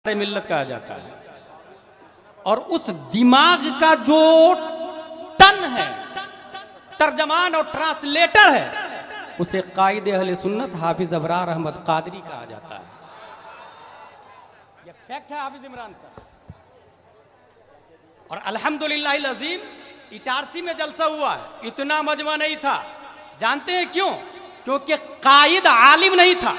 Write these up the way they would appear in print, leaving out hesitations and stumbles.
मिल्लत कहा जाता है। और उस दिमाग का जो टन है, तर्जमान और ट्रांसलेटर है, उसे कायद अहले सुन्नत हाफिज अबरार अहमद कादरी कहा जाता है। यह फैक्ट है हाफिज इमरान साहब। और अल्हम्दुलिल्लाह अज़ीम इटारसी में जलसा हुआ है, इतना मजमा नहीं था। जानते हैं क्यों? क्योंकि कायद आलिम नहीं था।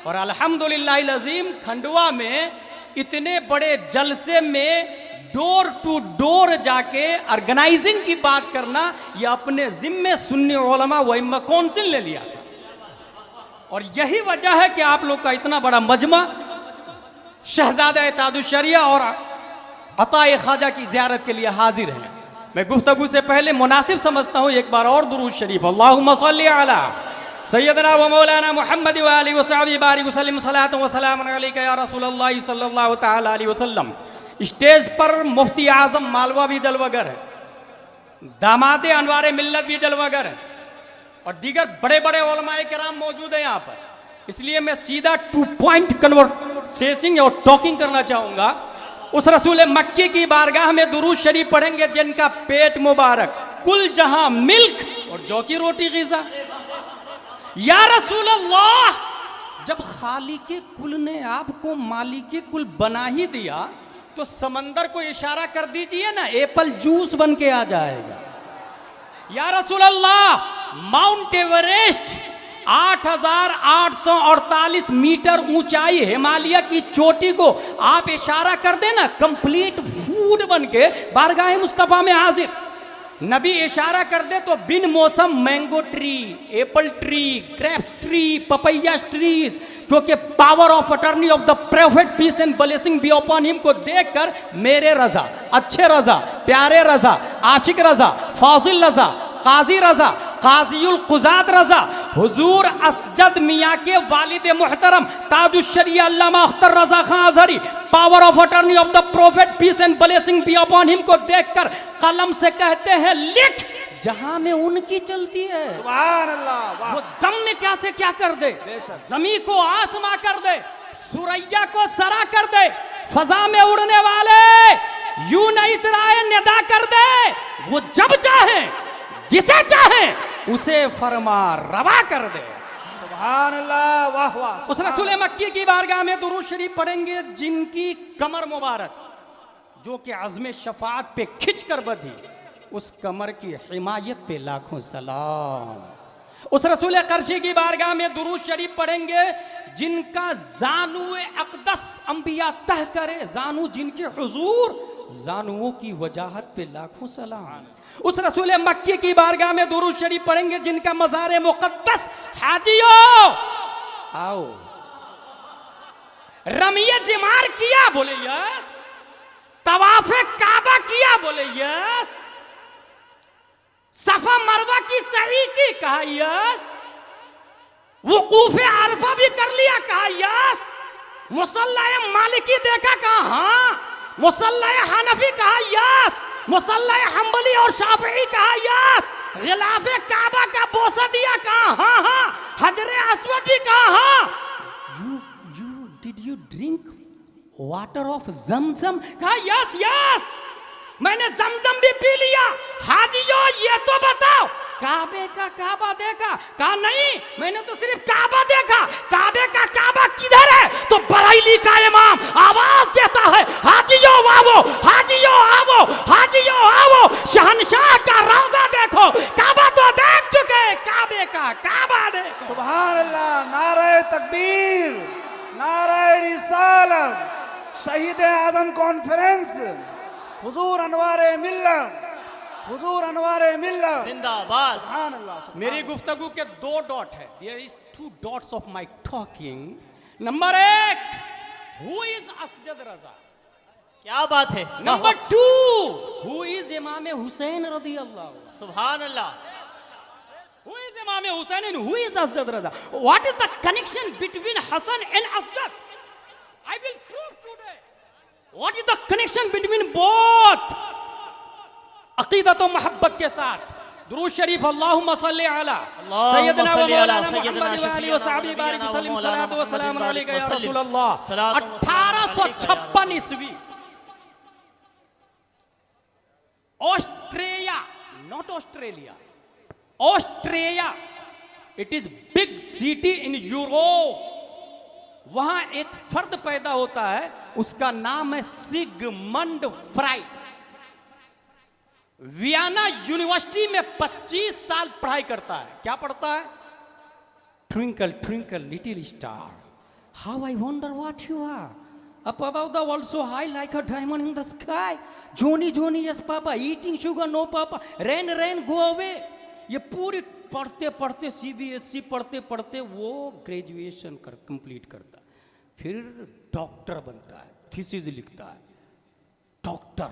और अल्हम्दुलिल्लाह अज़ीम खंडवा में इतने बड़े जलसे में डोर टू डोर जाके ऑर्गेनाइजिंग की बात करना, यह अपने जिम्मे सुन्नी उलमा व इम्मा कौंसिल ने लिया था। और यही वजह है कि आप लोग का इतना बड़ा मजमा शहजादा एतादुश्शरिया और अताए ख्वाजा की ज़ियारत के लिए हाजिर है। मैं गुफ्तगू से पहले मुनासिब समझता हूँ एक बार और दुरूद शरीफ अल्लाहुम्मा सल्ली अला सैयदना व मौलाना मुहम्मद व आलिहि व सहबिही बारिक वसल्लम सलात व सलाम अलैका या रसूलल्लाह सल्लल्लाहु तआला अलैहि वसल्लम। स्टेज पर मुफ्ती आजम मालवा भी जलवागर है, दामादे अनवारे मिल्लत भी जलवागर है, और दीगर बड़े बड़े उलमाए किराम मौजूद है यहाँ पर। इसलिए मैं सीधा 2 पॉइंट कन्वर्सेशन और टॉकिंग करना चाहूँगा। उस रसूल मक्की की बारगाह में दुरूद शरीफ पढ़ेंगे जिनका पेट मुबारक कुल जहां मिल्क और जौ की रोटी ग़िज़ा। या रसूल अल्लाह, जब खालिके कुल ने आपको मालिके कुल बना ही दिया तो समंदर को इशारा कर दीजिए ना, एप्पल जूस बन के आ जाएगा। या रसूल अल्लाह, माउंट एवरेस्ट 8,848 मीटर ऊंचाई हिमालय की चोटी को आप इशारा कर देना, कंप्लीट फूड बन के बारगाह मुस्तफा में हाजिर। नबी इशारा कर दे तो बिन मौसम mango tree, apple tree, grapes tree, papaya trees, क्योंकि power of attorney of the prophet peace and blessing be upon him को देखकर मेरे रजा, अच्छे रजा, प्यारे रजा, आशिक रजा, फाजिल रजा, काजी रजा, काजीउल कुजात रजा, हुजूर असजद मियाँ के वालिद मुहतरम ताजुश्शरिया अल्लामा Akhtar Raza Khan Azhari, power of attorney of the prophet peace and blessing be upon him को देखकर कलम से कहते हैं लिख, जहां में उनकी चलती है। सुभान अल्लाह। वो दम में क्या से क्या कर दे, जमी को आसमां कर दे, सुरैया को सरा कर दे, फजा में उड़ने वाले यूं नहीं इतराए निदा कर दे। वो जब चाहे जिसे चाहे उसे फरमा रवा कर दे। सुभान अल्लाह, वाह वाह। उस रसूल मक्की की बारगाह में दुरूद शरीफ पढ़ेंगे जिनकी कमर मुबारक जो कि अज़्म शफाअत पे खिंच कर बधी, उस कमर की हिमायत पे लाखों सलाम। उस रसूल कर्शी की बारगाह में दुरूद शरीफ पढ़ेंगे जिनका जानू अक़दस अंबिया तह करे, जानू जिनके हुजूर, जानुओं की वजाहत पे लाखों सलाम। उस रसूल मक्की की बारगाह में दुरूद शरीफ पढ़ेंगे जिनका मज़ार मुक़द्दस हाजियो आओ रमिये जिमार किया, बोले यस, तवाफ़े काबा किया, बोले यस, सफा मरवा की सही की, कहा यस, वुकूफ़े अरफा भी कर लिया, कहा यस, मुसल्ला मालिकी देखा, कहा हाँ, मुसल्ला हनफी, कहा यस, मुसल्ला हम्बली और शाफी, कहा यस, गिलाफे काबा का बोसा दिया, कहा हाँ हाँ, हजरे अस्वद भी, कहा हाँ। You did you drink water of Zamzam, कहा यस यस, मैंने जमजम भी पी लिया। हाजियो ये तो बताओ काबे का काबा देखा, कहा नहीं मैंने तो सिर्फ काबा देखा। काबे का काबा किधर है? तो बरेली का इमाम आवाज देता है हाजियो आवो, हाजियो आवो, हाजियो आवो, शहनशाह का रौजा देखो, काबा तो देख चुके, काबे का काबा देखो। सुभान अल्लाह, नारे तकबीर, नारे रिसालत, शहीद आजम कॉन्फ्रेंस, हुजूर अनवारे मिल्लत, हुजूर अनवारे मिल्लत जिंदाबाद। सुभान अल्लाह। मेरी गुफ्तगू के 2 डॉट है, there is 2 dots of my talking. Number 1, who is Asjad Raza, क्या बात है। Number 2, who is Imam Hussain रदी अल्लाह, सुभान अल्लाह। Who is Imam Husain and who is Asjad Raza, what is the connection between Hasan and Asjad? I will prove today what is the connection between both. अकीदत और मोहब्बत के साथ दुरूद शरीफ अल्लाहुम्मा सल्ली अला अल्लाहुम्मा सय्यदना व सल्ली अला मौलाना सय्यदना मुहम्मद व आलिहि व सहबी बारिक शफीअना व वसल्लम मौलाना सलात व सलाम मुहम्मद अलैका या वसल्लम। रसूलल्लाह। सलात व सलाम 1856 ईस्वी Australia, not Australia, Australia, it is big city in Europe. वहां एक फर्द पैदा होता है, उसका नाम है सिगमंड फ्राइड। वियना यूनिवर्सिटी में 25 साल पढ़ाई करता है। क्या पढ़ता है? Twinkle twinkle little star, how I wonder what you are, up above the world so high like a diamond in the sky, Johnny Johnny yes papa, eating sugar no papa, rain rain go away। ये पूरी पढ़ते पढ़ते CBSE पढ़ते पढ़ते वो graduation complete करता है, फिर डॉक्टर बनता है, थीसिस लिखता है, डॉक्टर।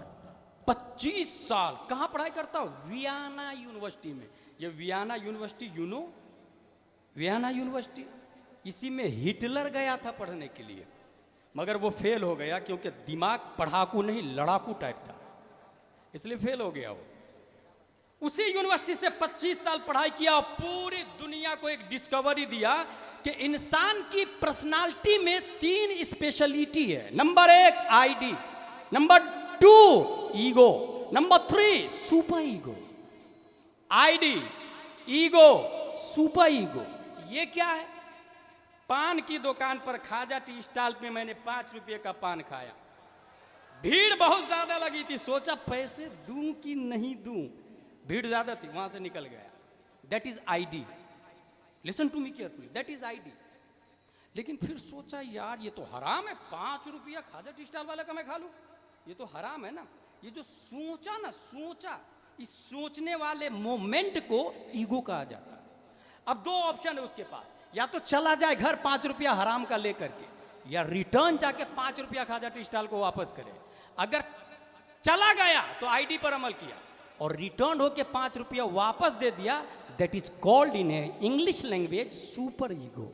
25 साल कहाँ पढ़ाई करता हो? वियना यूनिवर्सिटी में। ये Vienna university you know, Vienna university, इसी में हिटलर गया था पढ़ने के लिए, मगर वो फेल हो गया क्योंकि दिमाग पढ़ाकू नहीं लड़ाकू टाइप था, इसलिए फेल हो गया वो। उसी यूनिवर्सिटी से 25 साल पढ़ाई किया और पूरी दुनिया को एक डिस्कवरी दिया कि इंसान की पर्सनालिटी में 3 स्पेशलिटी है। Number 1 ID, number 2 ego, number 3 super ego. ID, ego, super ego, ये क्या है? पान की दुकान पर खाजा टी स्टॉल पे मैंने 5 रुपये का पान खाया, भीड़ बहुत ज्यादा लगी थी, सोचा पैसे दूं कि नहीं दूं, भीड़ ज्यादा थी, वहां से निकल गया। That is id. Listen to me carefully, that is id. लेकिन फिर सोचा यार ये तो हराम है, 5 रुपया खाजा टी स्टॉल वाले का मैं खा लूं, ये तो हराम है ना। ये जो सोचा ना, सोचा, इस सोचने वाले मोमेंट को ईगो कहा जाता है। अब 2 ऑप्शन है उसके पास, या तो चला जाए घर 5 रुपया हराम का लेकर के, या रिटर्न जाके 5 रुपया खाजा टी स्टॉल को वापस करे। अगर चला गया तो आईडी पर अमल किया और रिटर्न होके 5 रुपया वापस दे दिया, that is called in English language super ego.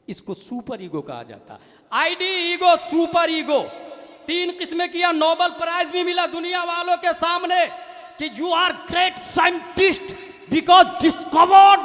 इसको सुपर ईगो कहा जाता है। आईडी, ईगो, सुपर ईगो, 3 किस्में किया। नोबेल प्राइज भी मिला दुनिया वालों के सामने कि you are great scientist because discovered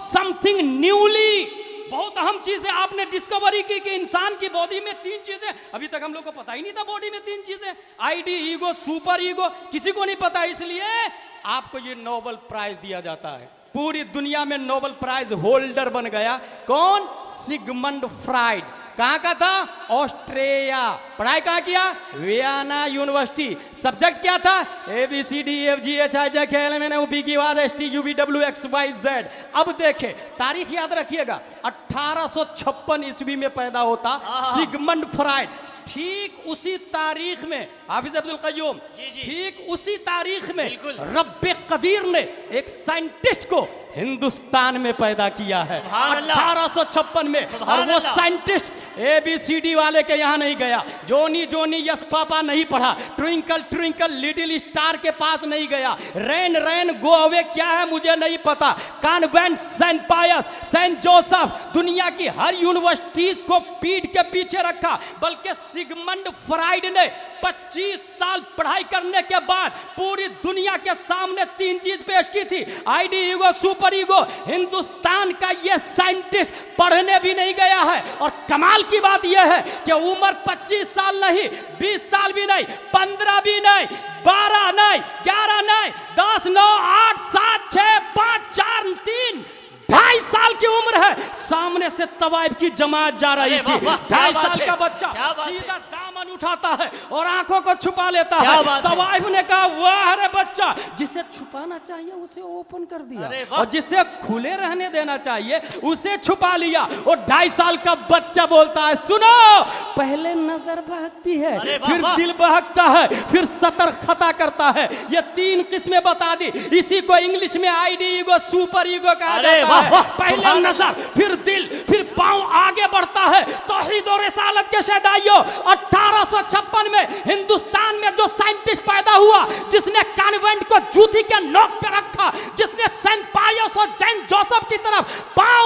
something newly. बहुत अहम चीज है, आपने डिस्कवरी की कि इंसान की बॉडी में 3 चीजें, अभी तक हम लोग को पता ही नहीं था बॉडी में 3 चीजें, आईडी, ईगो, सुपर ईगो, किसी को नहीं पता, इसलिए आपको ये नोबेल प्राइज दिया जाता है। पूरी दुनिया में नोबेल प्राइज होल्डर बन गया कौन? Sigmund Freud. कहां का था? ऑस्ट्रेलिया। पढ़ाई कहां किया? Vienna university. सब्जेक्ट क्या था? ABCDFGHIJKLMNOPQRSTUVWXYZ। अब देखे, तारीख याद रखिएगा, 1856 ईस्वी में पैदा होता सिगमंड फ्राइड। ठीक उसी तारीख में हाफिज अब्दुल कय्यूम, ठीक उसी तारीख में रब्बे कदीर ने एक साइंटिस्ट को हिंदुस्तान में पैदा किया है 1856 में। और वो साइंटिस्ट ABCD वाले के यहाँ नहीं गया, जोनी जोनी यस पापा नहीं पढ़ा, ट्विंकल ट्विंकल लिटिल स्टार के पास नहीं गया, रेन रेन गो अवे क्या है मुझे नहीं पता, कॉन्वेंट, सेंट पायस, सेंट जोसेफ, दुनिया की हर यूनिवर्सिटीज को पीठ के पीछे रखा। बल्कि सिगमंड फ्राइड ने 25 साल पढ़ाई करने के बाद पूरी दुनिया के सामने 3 चीज पेश की थी, ID, ego, super ego. Hindustan का यह साइंटिस्ट पढ़ने भी नहीं गया है, और कमाल की बात यह है कि उम्र 25 साल नहीं, 20 साल भी नहीं, 15 भी नहीं, 12 नहीं, 11 नहीं, 10, 9, 8, 7, 6, 5, 4, 3, 2.5 साल की उम्र है, सामने से तवाइफ की जमात जा रही थी। 2.5 साल का बच्चा सीधा दामन उठाता है और आंखों को छुपा लेता है। तवाइफ ने कहा वाह अरे बच्चा, जिसे छुपाना चाहिए उसे ओपन कर दिया, और जिसे खुले रहने देना चाहिए उसे छुपा लिया। और 2.5 साल का बच्चा बोलता है सुनो, पहले नजर बहकती है, फिर दिल बहकता है, फिर सतर खता करता है। ये 3 किस्में बता दी, इसी को इंग्लिश में आईडी, ईगो, सुपर ईगो कहा जाता है। पहले नजर, फिर दिल, फिर पांव आगे बढ़ता है। तौहीद और रिसालत के शहदाइयों, 1856 में हिंदुस्तान में जो साइंटिस्ट पैदा हुआ, जिसने कॉन्वेंट को जूती के नोक पे रखा, जिसने सेंट पायस और सेंट जोसेफ की तरफ पांव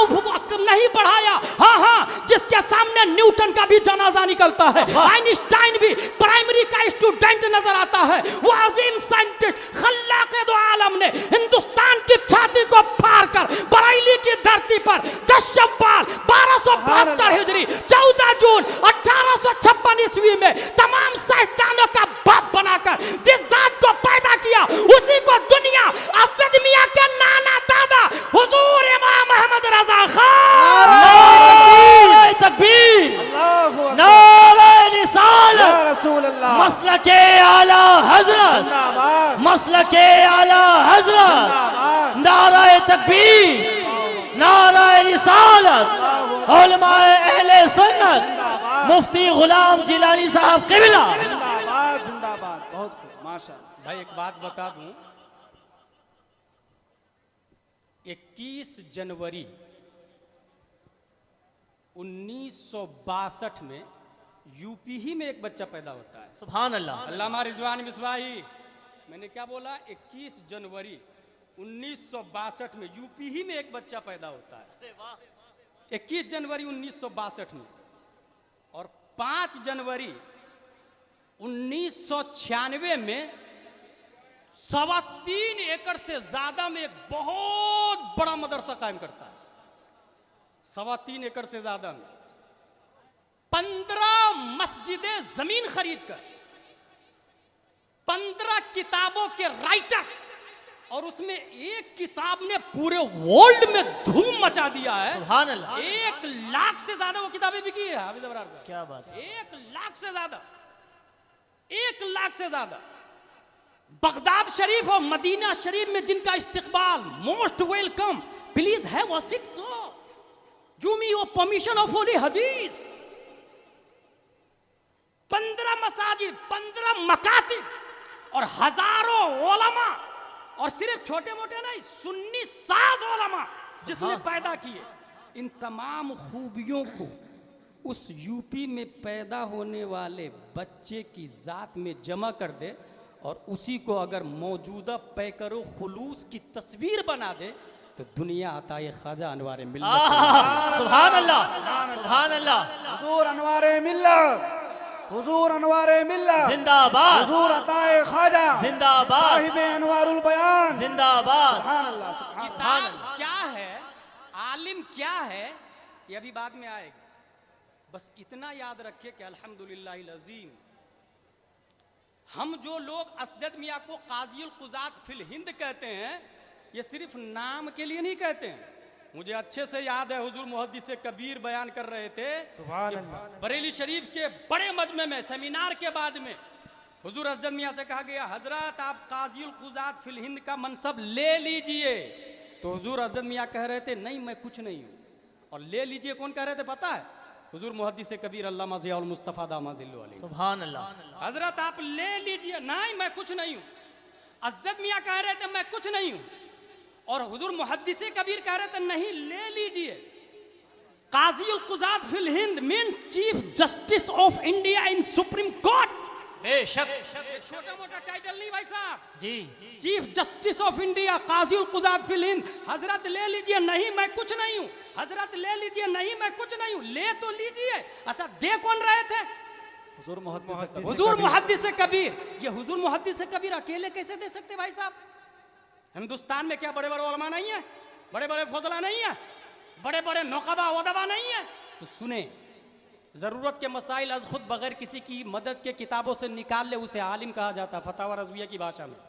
नहीं बढ़ाया, हाँ, जिसके सामने न्यूटन का भी जनाजा निकलता है, आइंस्टाइन भी प्राइमरी का स्टूडेंट नजर आता है। वो अजीम साइंटिस्ट खल्लाक़े दो आलम ने हिंदुस्तान की शैतानों का बाप बनाकर जिस जात को पैदा किया उसी को दुनिया असद मियां के नाना दादा हुजूर इमाम अहमद रजा खान। नारे तकबीर, अल्लाहु अकबर, नारे या रिसालत, रसूल अल्लाह, मसलके आला हजरत, जिंदाबाद, मसलके आला हजरत, जिंदाबाद, नारे तकबीर, नारे रिसालत, उलमाए अहले सुन्नत, मुफ्ती गुलाम जिलानी साहब क़िबला। जिंदाबाद, जिंदाबाद। बहुत खूब, माशाअल्लाह। भाई एक बात बता दूं, 21 जनवरी 1962 में यूपी ही में एक बच्चा पैदा होता है। सुभान अल्लाह। अल्लामा रिजवान मिसबाही, मैंने क्या बोला? 21 जनवरी 1962 में यूपी ही में एक बच्चा पैदा होता है। 21 जनवरी 1962 में। और 5 जनवरी 1996 में 3.25 एकड़ से ज्यादा में एक बहुत बड़ा मदरसा कायम करता है। 3.25 एकड़ से ज्यादा में 15 मस्जिदें जमीन खरीद कर 15 किताबों के राइटर, और उसमें एक किताब ने पूरे वर्ल्ड में धूम मचा दिया है। सुभान अल्लाह। 1 लाख से ज्यादा वो किताबें बिकी है हाफिज अबरार साहब। क्या बात है। 1 लाख से ज्यादा, 1 लाख से ज्यादा। बगदाद शरीफ और मदीना शरीफ में जिनका इस्तिकबाल, most welcome, please have a seat sir, give me your permission of holy हदीस। 15 मसाजिद, 15 मकातिब और हजारों उलमा, और सिर्फ छोटे मोटे नहीं, सुन्नी साज उलमा जिसने पैदा किए। इन तमाम खूबियों को उस यूपी में पैदा होने वाले बच्चे की जात में जमा कर दे और उसी को अगर मौजूदा पैकरो खुलूस की तस्वीर बना दे तो दुनिया आता है ख्वाजा अनवारे मिल्लत। सुभान अल्लाह, सुभान अल्लाह। हुजूर अनवारे मिल्लत, हुजूर अनवारे मिल्लत जिंदाबाद, हुजूर अताए ख्वाजा जिंदाबाद, साहिब अनवारुल बयान। जिंदाबाद। सुभान अल्लाह, सुभान अल्लाह। किताब क्या है, आलिम क्या है, ये अभी बाद में आएगा। बस इतना याद रखिए कि अल्हम्दुलिल्लाह अज़ीम, हम जो लोग असजद मियाँ को काज़ीउल कुज़ात फिल हिंद कहते हैं, ये सिर्फ नाम के लिए नहीं कहते हैं। मुझे अच्छे से याद है हुजूर मुहद्दिस कबीर बयान कर रहे थे कि बरेली शरीफ के बड़े मजमे में सेमिनार के बाद में हुजूर असजद मियाँ से कहा गया, हजरत आप काज़ीउल कुज़ात फिल हिंद का मनसब ले लीजिए। तो हुजूर असजद मियाँ कह रहे थे नहीं मैं कुछ नहीं हूँ। और ले लीजिए कौन कह रहे थे पता है? हुजूर मुहद्दिस कबीर अल्लामा ज़ियाउल मुस्तफ़ा दामाजिल्लु अलैहि। सुभान अल्लाह। हजरत आप ले लीजिए, नहीं मैं कुछ नहीं हूँ। असजद मियाँ कह रहे थे मैं कुछ नहीं हूँ, और हुजूर मुहद्दिस कबीर कह रहे थे नहीं ले लीजिए। काज़ीउल कुज़ात फिल हिंद means chief justice of India in supreme court. बेशक। छोटा मोटा टाइटल नहीं भाई साहब जी। चीफ जस्टिस ऑफ इंडिया काज़ीउल कुज़ात फिल हिंद। हजरत ले लीजिए, नहीं मैं कुछ नहीं हूँ। हजरत ले लीजिए, नहीं मैं कुछ नहीं हूँ। ले तो लीजिए। अच्छा दे कौन रहे थे? हुजूर मुहद्दिस कबीर। ये हुजूर मुहद्दिस कबीर अकेले कैसे दे सकते भाई साहब? हिंदुस्तान में क्या बड़े बड़े उलमा नहीं है, बड़े बड़े फजला नहीं है, बड़े बड़े नौकबा उदबा नहीं है? तो सुने, जरूरत के मसाइल अज खुद बगैर किसी की मदद के किताबों से निकाल ले उसे आलिम कहा जाता है फतावा रज़विया की भाषा में।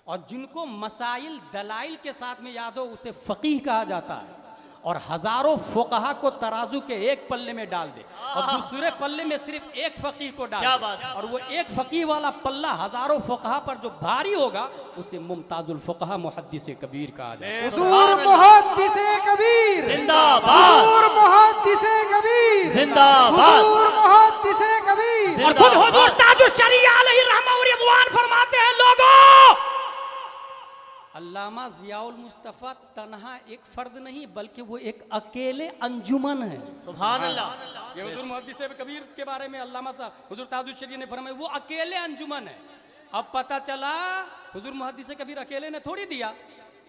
और जिनको मसाइल दलाइल के साथ में याद हो उसे फ़कीह कहा जाता है। और हजारों फुकहा को तराजू के एक पल्ले में डाल दे और दूसरे पल्ले में सिर्फ एक फकीह को डाल क्या दे, बात है। और वो एक फकीह वाला पल्ला हजारों फुकहा पर जो भारी होगा उसे मुमताजुल फुकहा मुहद्दिस कबीर कहा जाए। हुजूर मुहद्दिस कबीर जिंदाबाद, हुजूर मुहद्दिस कबीर जिंदाबाद, हुजूर मुहद्दिस कबीर। और खुद हुजूर ताजुश शरीया अलैहि रहमा व रिज़वान फरमाते हैं, लोगों अल्लामा ज़ियाउल मुस्तफ़ा तन्हा एक फर्द नहीं बल्कि वो एक अकेले अंजुमन है। सुभान अल्लाह। ये हुजूर मुहद्दिस कबीर के बारे में अल्लामा साहब हुजूर ताजुश शरीया ने फरमाया वो अकेले अंजुमन है। अब पता चला हुजूर मुहद्दिस कबीर अकेले ने थोड़ी दिया,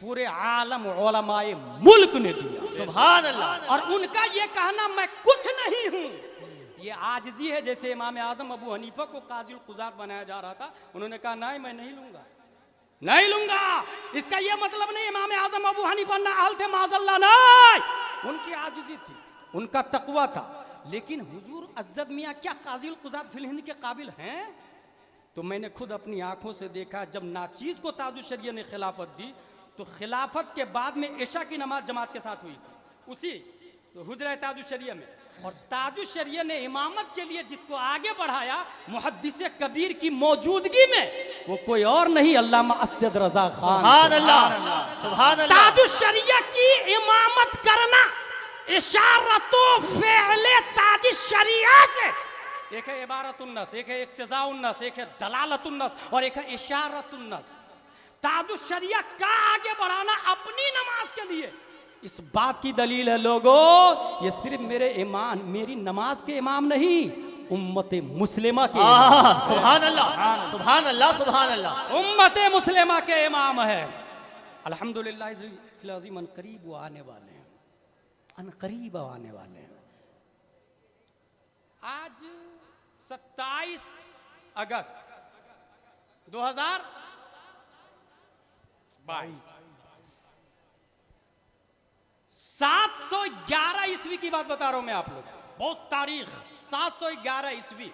पूरे आलम उलमाए मुल्क ने दिया। सुभान अल्लाह। और उनका ये कहना मैं कुछ नहीं हूँ ये आजिज़ी है। जैसे इमाम आज़म अबू हनीफा को काज़ीउल कुज़ात बनाया जा रहा था, उन्होंने कहा नहीं मैं नहीं लूंगा, नहीं लूंगा। इसका यह मतलब नहीं इमाम आज़म अबू हनीफा ना अहल थे माज़अल्लाह, नहीं, उनकी आजिज़ी थी, उनका तकवा था। लेकिन हुजूर अज़्ज़द मियाँ क्या काज़िल कुज़ात फिल हिंद के काबिल हैं? तो मैंने खुद अपनी आंखों से देखा, जब नाचीज़ को ताजुश शरिया ने खिलाफत दी तो खिलाफत के बाद में इशा की नमाज जमात के साथ हुई थी उसी हुजरा ताजुश शरिया में। और ताजुश शरिया ने इमामत के लिए जिसको आगे बढ़ाया मुहद्दिस कबीर की मौजूदगी में, वो कोई और नहीं अल्लामा असजद रजा खान। सुभान अल्लाह, सुभान अल्लाह। ताजुश शरिया की इमामत करना इशारतो फ़िअले ताजुश शरिया से, एक है इबारतुन्नस, एक है इक्तिज़ाउन्नस, एक है दलालतुन्नस और एक है इशारतुन्नस। ताजुश शरिया का आगे बढ़ाना अपनी नमाज के लिए इस बात की दलील है लोगों, ये सिर्फ मेरे ईमान मेरी नमाज के इमाम नहीं, उम्मते मुस्लिमा के सुभान अल्लाह, सुभान अल्लाह, सुभान अल्लाह। उम्मते मुस्लिमा के इमाम है। अल्हम्दुलिल्लाह अज़ीम अनकरीब वो आने वाले हैं, अनकरीब आने वाले हैं। आज 27 अगस्त 2022 711 ईस्वी की बात बता रहा हूं मैं आप लोग, बहुत तारीख। 711 ईस्वी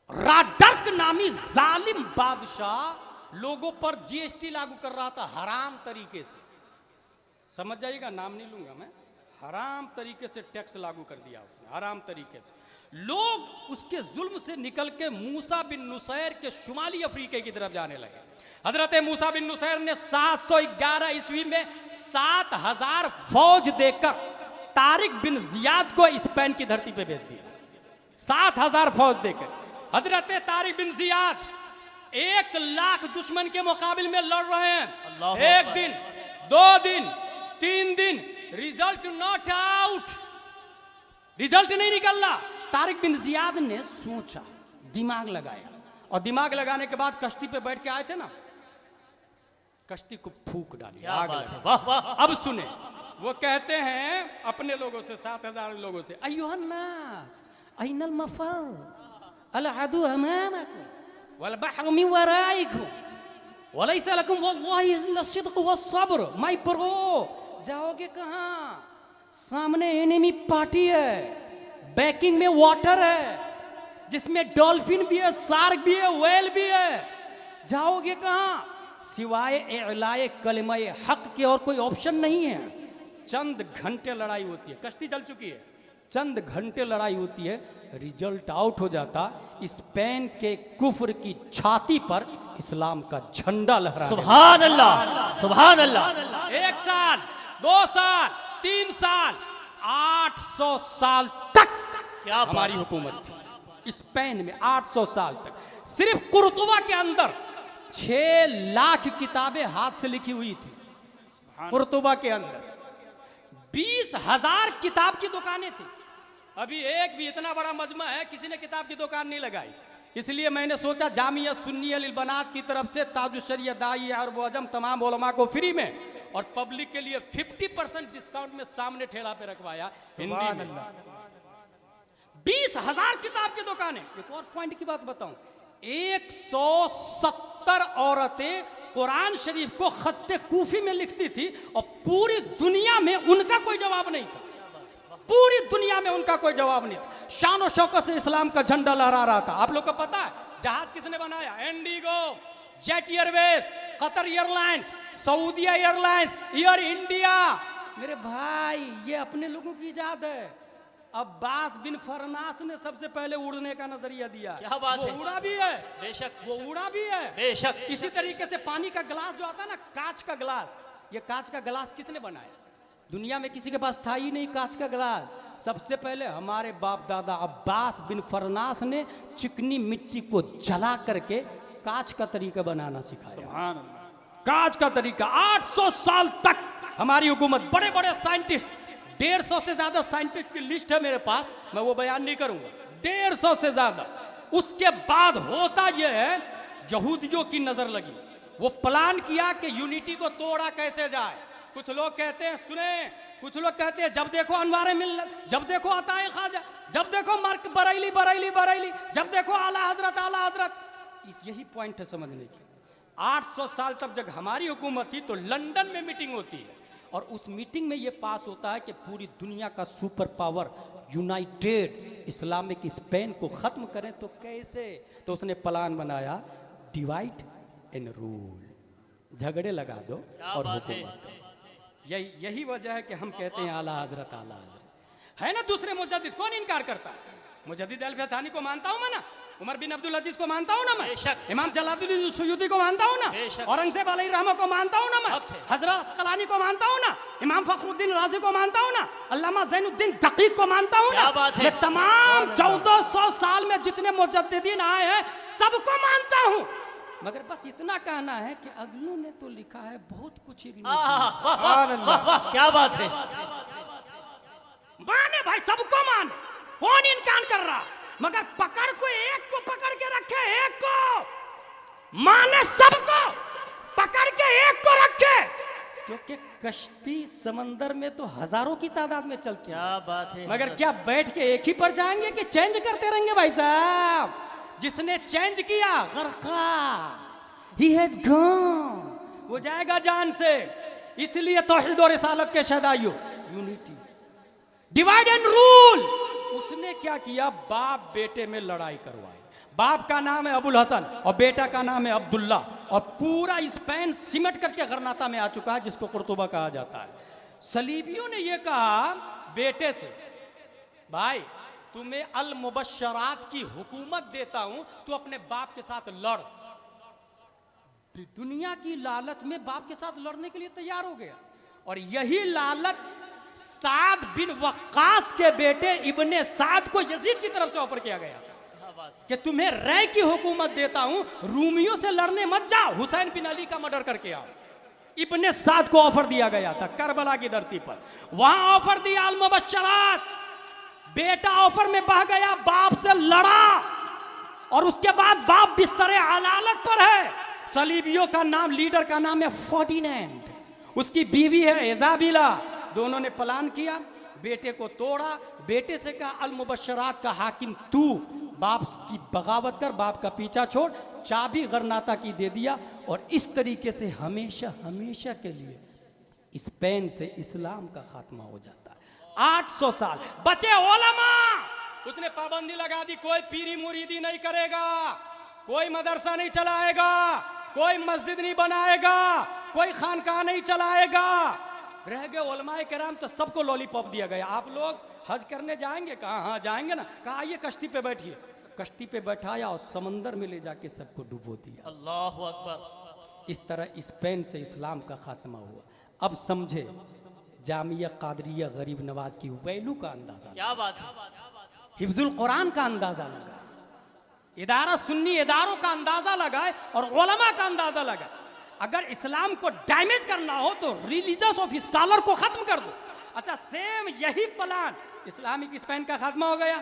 राडर्क नामी जालिम बादशाह लोगों पर जीएसटी लागू कर रहा था हराम तरीके से। समझ जाइएगा, नाम नहीं लूंगा मैं। हराम तरीके से टैक्स लागू कर दिया उसने, हराम तरीके से। लोग उसके जुल्म से निकल के मूसा बिन नुसैर के शुमाली अफ्रीका की तरफ जाने लगे। हजरत मूसा बिन नुसैर ने 711 ईस्वी में 7000 फौज देकर तारिक बिन जियाद को स्पेन की धरती पे भेज दिया। 7000 फौज देकर हजरत तारिक बिन जियाद 1 लाख दुश्मन के मुकाबले में लड़ रहे हैं। एक दिन, 2 दिन, 3 दिन, रिजल्ट नॉट आउट, रिजल्ट नहीं निकल रहा। तारिक बिन जियाद ने सोचा, दिमाग लगाया, और दिमाग लगाने के बाद कश्ती पे बैठ के आए थे ना, कश्ती को फूंक डाली, आग लगा। वाह वाह। अब सुने, वो कहते हैं अपने लोगों से, 7000 लोगों से, अय्युहन्नास अय्नल मफर अल अदु अमामकुम वल बहर मिन वराइकुम वलैसा लकुम वल्लाहि इल्ला सिद्क़ वस्सब्र। माय ब्रो, जाओगे कहां? सामने एनिमी पार्टी है, बैकिंग में वाटर है, जिसमें डॉल्फिन भी है, शार्क भी है, व्हेल भी है। जाओगे कहां? सिवाय इलाए कलिमाए हक के और कोई ऑप्शन नहीं है। चंद घंटे लड़ाई होती है, कश्ती जल चुकी है, चंद घंटे लड़ाई होती है, रिजल्ट आउट हो जाता। स्पेन के कुफ्र की छाती पर इस्लाम का झंडा लहरा। सुभान अल्लाह, सुभान अल्लाह। 1 साल, 2 साल, 3 साल, 800 साल तक क्या हमारी हुकूमत थी स्पेन में। 800 साल तक सिर्फ कुर्तुबा के अंदर 6 लाख किताबें हाथ से लिखी हुई थी। कुर्तुबा के अंदर 20,000 किताब की दुकानें थी। अभी एक भी इतना बड़ा मजमा है, किसी ने किताब की दुकान नहीं लगाई। इसलिए मैंने सोचा जामिया सुन्निया लिल बनात की तरफ से ताजुश शरिया दाई अरब अजम तमाम उलमा को फ्री में और पब्लिक के लिए 50% डिस्काउंट में सामने ठेला पे रखवाया हिंदी में। 20,000 किताब की दुकानें। एक और पॉइंट की बात बताऊं, 170 औरतें कुरान शरीफ को खत्ते कूफी में लिखती थी और पूरी दुनिया में उनका कोई जवाब नहीं था। पूरी दुनिया में उनका कोई जवाब नहीं था। शान और शौकत से इस्लाम का झंडा लहरा रहा था। आप लोग को पता है जहाज किसने बनाया? IndiGo, Jet Airways, Qatar airlines, Saudia airlines, Air India. मेरे भाई, ये अपने लोगों की इजाद है। अब्बास बिन फरनास ने सबसे पहले उड़ने का नजरिया दिया। क्या बात है? वो उड़ा भी है, बेशक, वो उड़ा भी है, बेशक। इसी तरीके से पानी का गिलास जो आता है ना, कांच का गिलास, ये कांच का गिलास किसने बनाया? दुनिया में किसी के पास था ही नहीं कांच का गिलास। सबसे पहले हमारे बाप दादा अब्बास बिन फरनास ने चिकनी मिट्टी को जला करके कांच का तरीका बनाना सिखाया। कांच का तरीका। 800 साल तक हमारी हुकूमत, बड़े बड़े साइंटिस्ट, 150 से ज्यादा साइंटिस्ट की लिस्ट है मेरे पास, मैं वो बयान नहीं करूंगा। 150 से ज्यादा। उसके बाद होता यह है, यहूदियों की नजर लगी। वो प्लान किया कि यूनिटी को तोड़ा कैसे जाए। कुछ लोग कहते हैं, सुने, कुछ लोग कहते हैं जब देखो अनवारे मिल्लत, जब देखो अताए ख्वाजा, जब देखो मार्क बरेली बरेली बरेली, जब देखो आला हजरत आला हजरत। यही पॉइंट है समझने की। 800 साल तक जब हमारी हुकूमत थी तो लंदन में मीटिंग होती है और उस मीटिंग में ये पास होता है कि पूरी दुनिया का super power United Islamic Spain को ख़त्म करें। तो कैसे? तो उसने प्लान बनाया, डिवाइड एंड रूल, झगड़े लगा दो और हुकूमत करो। यही वजह है कि हम कहते हैं आला हजरत, आला हजरत है ना। दूसरे मुजद्दिद कौन इनकार करता है? मुजद्दिद अल-फसानी को मानता हूं मैं ना, उमर बिन अब्दुल अजीज को मानता हूं ना मैं, इमाम जलालुद्दीन सुयूती को मानता हूं ना, औरंगजेब अलैहिर्रहमा को मानता हूं ना मैं, हजरत अस्कलानी को मानता हूं ना, इमाम फखरुद्दीन राजी को मानता हूं ना, अल्लामा ज़ैनुद्दीन दकीक को मानता हूं ना। मैं तमाम 1400 साल में जितने मुजद्दिदीन आए हैं सबको मानता हूं, मगर बस इतना कहना है कि अगलों ने तो लिखा है बहुत कुछ इल्म है। क्या बात है। माने भाई, सबको माने, कौन इनकार कर रहा, मगर पकड़ को एक को पकड़ के रखे, एक को माने, सबको पकड़ के एक को रखे, क्योंकि कश्ती समंदर में तो हजारों की तादाद में चलती है। क्या बात है। मगर क्या बैठ के एक ही पर जाएंगे कि चेंज करते रहेंगे? भाई साहब, जिसने चेंज किया गरका, ही हैज गॉन, वो जाएगा जान से। इसलिए तौहीद और रिसालत के शहदाइयों, यूनिटी, डिवाइड एंड रूल। उसने क्या किया? बाप बेटे में लड़ाई करवाई। बाप का नाम है अबुल हसन और बेटा का नाम है अब्दुल्ला, और पूरा स्पेन सिमट करके गरनाता में आ चुका है, जिसको कुर्तुबा कहा जाता है। सलीबियों ने यह कहा बेटे से, भाई तुम्हें अल मुबश्शरात की हुकूमत देता हूं, तू अपने बाप के साथ लड़। दुनिया की लालच में बाप के साथ लड़ने के लिए तैयार हो गया, और यही लालच साद बिन वक्कास के बेटे इब्ने साद को यजीद की तरफ से ऑफर किया गया कि तुम्हें रे की हुकूमत देता हूं, रूमियों से लड़ने मत जाओ, हुसैन बिन अली का मर्डर करके आओ। इब्ने साद को ऑफर दिया गया था करबला की धरती पर, वहां ऑफर दिया अल मुबश्शरात। बेटा ऑफर में बह गया, बाप से लड़ा, और उसके बाद बाप बिस्तरे अलालत पर है। सलीबियों का नाम, लीडर का नाम है फर्डिनेंड, उसकी बीवी है इजाबिला। दोनों ने प्लान किया, बेटे को तोड़ा, बेटे से कहा अल मुबश्शरात का हाकिम तू, बाप की बगावत कर, बाप का पीछा छोड़, चाबी गरनाता की दे दिया, और इस तरीके से हमेशा हमेशा के लिए स्पेन से इस्लाम का खात्मा हो जाता है। 800 साल बचे ओलमा, उसने पाबंदी लगा दी, कोई पीरी मुरीदी नहीं करेगा, कोई मदरसा नहीं चलाएगा, कोई मस्जिद नहीं बनाएगा, कोई खानका नहीं चलाएगा। रह गए उलमाए किराम, तो सबको लॉलीपॉप दिया गया। आप लोग हज करने जाएंगे? कहा हाँ जाएंगे ना। कहा आइए कश्ती पे बैठिए, कश्ती पे बैठाया और समंदर में ले जाके सबको डुबो दिया। अल्लाहु अकबर। इस तरह स्पेन से इस्लाम का खात्मा हुआ। अब समझे जामिया कादरिया गरीब नवाज की वैल्यू का अंदाजा, क्या बात है। हिफ्जुल कुरान का अंदाजा लगा, इदारा सुन्नी इदारों का अंदाजा लगाए, और उलमा का अंदाजा लगाए। अगर इस्लाम को डैमेज करना हो तो रिलीजियस ऑफ स्कॉलर को खत्म कर दो। अच्छा, सेम यही प्लान इस्लामिक स्पेन का खात्मा हो गया,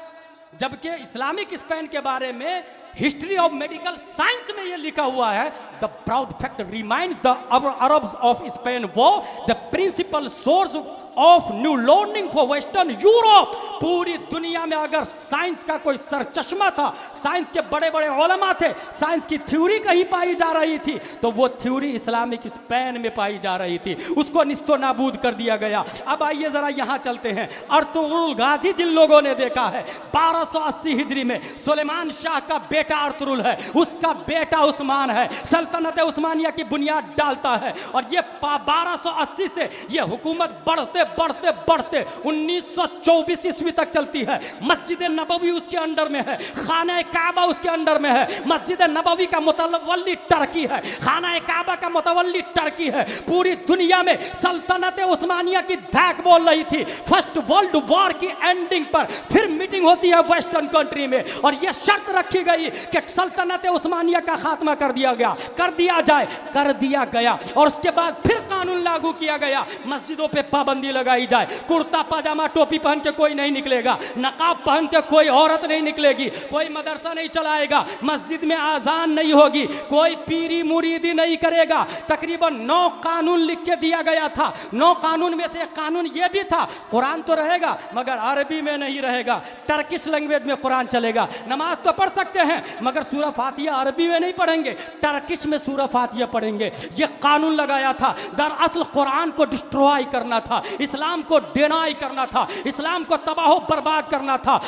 जबकि इस्लामिक स्पेन के बारे में हिस्ट्री ऑफ मेडिकल साइंस में यह लिखा हुआ है, the proud fact reminds the Arabs of Spain वो the principal source of new learning for western Europe. पूरी दुनिया में अगर साइंस का कोई सरचश्मा था, साइंस के बड़े बड़े उलमा थे, साइंस की थ्योरी कहीं पाई जा रही थी, तो वो थ्योरी इस्लामिक स्पेन में पाई जा रही थी, उसको निस्तो नाबूद कर दिया गया। अब आइए जरा यहाँ चलते हैं। अर्तुगरुल गाजी जिन लोगों ने देखा है, 1280 हिजरी में सुलेमान शाह का बेटा अर्तुगरुल है, उसका बेटा उस्मान है, सल्तनत उस्मानिया की बुनियाद डालता है, और ये 1280 से ये हुकूमत बढ़ते बढ़ते बढ़ते 1924 ईस्वी तक चलती है। मस्जिद नबवी उसके अंडर में है, खाना काबा उसके अंडर में है। मस्जिद नबवी का मुतवल्ली टर्की है, खाना काबा का मुतवल्ली टर्की है। पूरी दुनिया में सल्तनत उस्मानिया की धैक बोल रही थी। फर्स्ट वर्ल्ड वॉर की एंडिंग पर फिर मीटिंग होती है वेस्टर्न कंट्री में, और यह शर्त रखी गई कि सल्तनत उस्मानिया का खात्मा कर दिया गया, कर दिया जाए, कर दिया गया। और उसके बाद फिर कानून लागू किया गया, मस्जिदों पे पाबंदी लगाई जाए, कुर्ता पाजामा टोपी पहन के कोई नहीं निकलेगा, नकाब पहन के कोई औरत नहीं निकलेगी, कोई मदरसा नहीं चलाएगा, मस्जिद में आजान नहीं होगी, कोई पीरी मुरीदी नहीं करेगा। तकरीबन 9 कानून लिख के दिया गया था। 9 कानून में से एक कानून ये भी था, कुरान तो रहेगा मगर अरबी में नहीं रहेगा, टर्किश लैंग्वेज में कुरान चलेगा। नमाज तो पढ़ सकते हैं मगर सूरह फातिहा अरबी में नहीं पढ़ेंगे, टर्किश में सूरह फातिहा पढ़ेंगे। ये कानून लगाया था। दरअसल कुरान को डिस्ट्रॉय करना था, इस्लाम को डिनाई करना था, इस्लाम को तबाह बर्बाद करना था।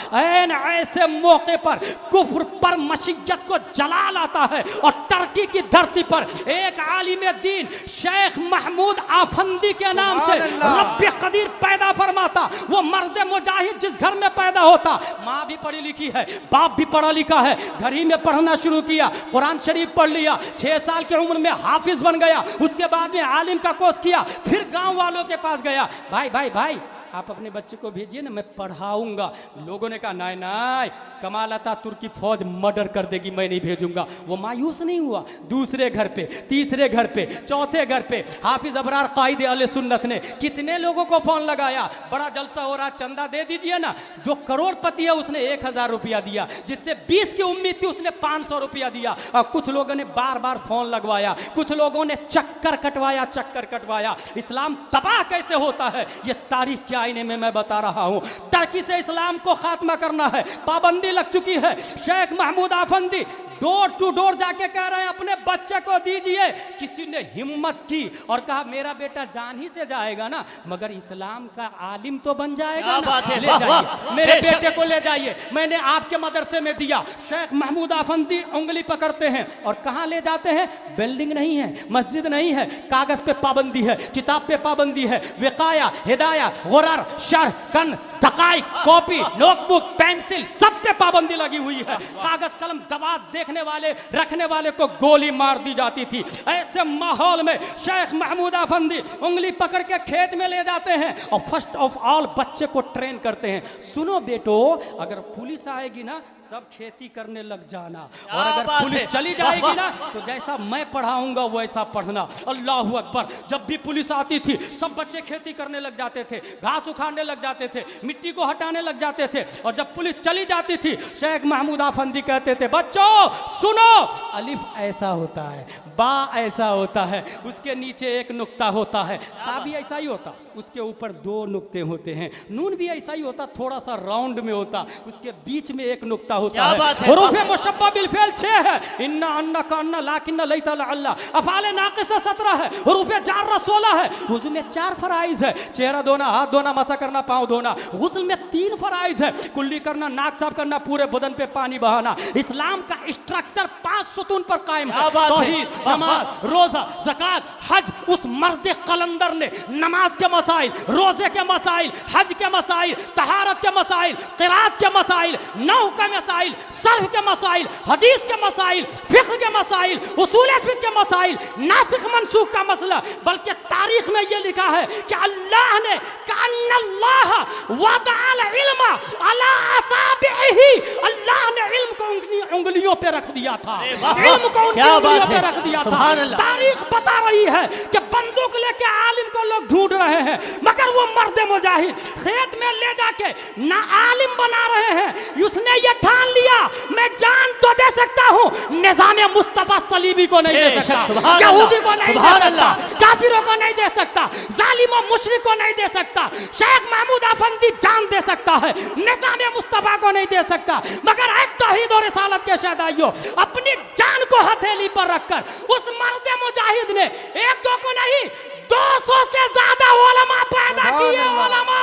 ऐसे मौके पर कुफ्र पर मशीयत को जलाल आता है और टर्की की धरती पर एक आलिम दीन शेख महमूद आफंदी के नाम से रब्बे कदीर पैदा फरमाता। वो मर्द मुजाहिद जिस घर में पैदा होता, माँ भी पढ़ी लिखी है, बाप भी पढ़ा लिखा है, घर ही में पढ़ना शुरू किया, कुरान शरीफ पढ़ लिया, 6 साल की उम्र में हाफिज बन गया, उसके बाद में आलिम का कोर्स किया, फिर गांव वालों के पास गया, भाई भाई भाई आप अपने बच्चे को भेजिए ना, मैं पढ़ाऊंगा। लोगों ने कहा नहीं नहीं, कमाल अता तुर्की फौज मर्डर कर देगी, मैं नहीं भेजूंगा। वो मायूस नहीं हुआ, दूसरे घर पे, तीसरे घर पे, चौथे घर पे हाफिज अबरार कायदे अहले सुन्नत ने कितने लोगों को फोन लगाया, बड़ा जलसा हो रहा, चंदा दे दीजिए ना। जो करोड़पति है उसने 1000 रुपया दिया, जिससे 20 की उम्मीद थी उसने 500 रुपया दिया। और कुछ लोगों ने बार बार फोन लगवाया, कुछ लोगों ने चक्कर कटवाया। इस्लाम तबाह कैसे होता है ये तारीख के आईने में मैं बता रहा हूं। टर्की से इस्लाम को खात्मा करना है, पाबंदी लग चुकी है। Shaikh Mahmood Afandi door to door जाके कह रहे हैं अपने बच्चे को दीजिए। किसी ने हिम्मत की और कहा मेरा बेटा जान ही से जाएगा ना, मगर इस्लाम का आलिम तो बन जाएगा ना, ले जाइए मेरे बेटे को, ले जाइए, मैंने आपके मदरसे में दिया। शेख महमूद आफंदी उंगली पकड़ते हैं और कहाँ ले जाते हैं? बिल्डिंग नहीं है, मस्जिद नहीं है, कागज पे पाबंदी है, किताब पे पाबंदी है, विकाया, हिदाया, गुरर, शर, कन, दकाइक, कॉपी, नोटबुक, पेंसिल सब पे पाबंदी लगी हुई है। कागज कलम दबा देखने वाले रखने वाले को गोली मार दी जाती थी। ऐसे माहौल में शेख महमूद आफंदी उंगली पकड़ के खेत में ले जाते हैं और फर्स्ट ऑफ ऑल बच्चे को ट्रेन करते हैं, सुनो बेटो, अगर पुलिस आएगी ना सब खेती करने लग जाना, और अगर पुलिस चली जाएगी ना तो जैसा मैं पढ़ाऊंगा वैसा पढ़ना। अल्लाहू अकबर। जब भी पुलिस आती थी सब बच्चे खेती करने लग जाते थे, घास उखाड़ने लग जाते थे, मिट्टी को हटाने लग जाते थे। और जब पुलिस चली जाती थी शेख महमूद आफंदी कहते थे बच्चों सुनो, अलिफ ऐसा होता है, बा ऐसा होता है, उसके नीचे एक नुक्ता होता है, ता भी ऐसा ही होता, उसके ऊपर 2 नुक्ते होते हैं, नून भी ऐसा ही होता, थोड़ा सा राउंड में होता, उसके बीच में एक नुक्ता होता है। हुरूफ़े मुशब्बा बिल फ़िल 6 है, इन्ना अन्ना का अन्ना लाकिन्ना लैता लअल्ला, अफ़ाले नाक़िसा 17 है, हुरूफ़े जार्रा 16 है। वुज़ू में 4 फ़राइज़ है, चेहरा धोना, हाथ धोना, मसा करना, पाँव धोना। गुस्ल में 3 फ़राइज़ है, कुल्ली करना, नाक साफ करना, पूरे बदन पे पानी बहाना। इस्लाम का स्ट्रक्चर 5 सुतून पर कायम है, तौहीद, नमाज, रोज़ा, ज़कात, हज। उस मर्द कलंदर ने नमाज के मसाइल, रोज़े के मसाइल, हज के मसाइल, तहारत के मसाइल, क़िराअत के मसाइल, नहव के मसाइल, सर्फ के मसाइल, हदीस के मसाइल, फ़िक़्ह के मसाइल, उसूल फ़िक़्ह के मसाइल, नासिख़ मनसूख़ का मसला, बल्कि तारीख़ में ये लिखा है कि अल्लाह ने कान्नल्लाह वदअल इल्म अला असाबिही, अल्लाह ने इल्म को उंगलियों पे रख दिया था, इल्म को उंगलियों पे रख दिया था। तारीख़ बता रही है कि बंदूक लेके आलिम को लोग ढूंढ रहे हैं, मगर वो मर्द मुजाहिद खेत में ले जाके ना आलिम बना रहे हैं। उसने ये ठान लिया मैं जान तो दे सकता हूँ, निज़ाम मुस्तफा सलीबी को नहीं दे सकता, यहूदी को नहीं दे सकता, काफिरों को नहीं दे सकता, जालिम और मुशरिक को नहीं दे सकता। शेख महमूद आफंदी जान दे सकता है, निज़ाम मुस्तफा को नहीं दे सकता, मगर एक तौहीद और रिसालत के शहदाइयों अपनी जान को हथेली पर रखकर उस मर्द मुजाहिद ने 1-2 को नहीं 200 से ज्यादा उलमा पैदा किए, उलमा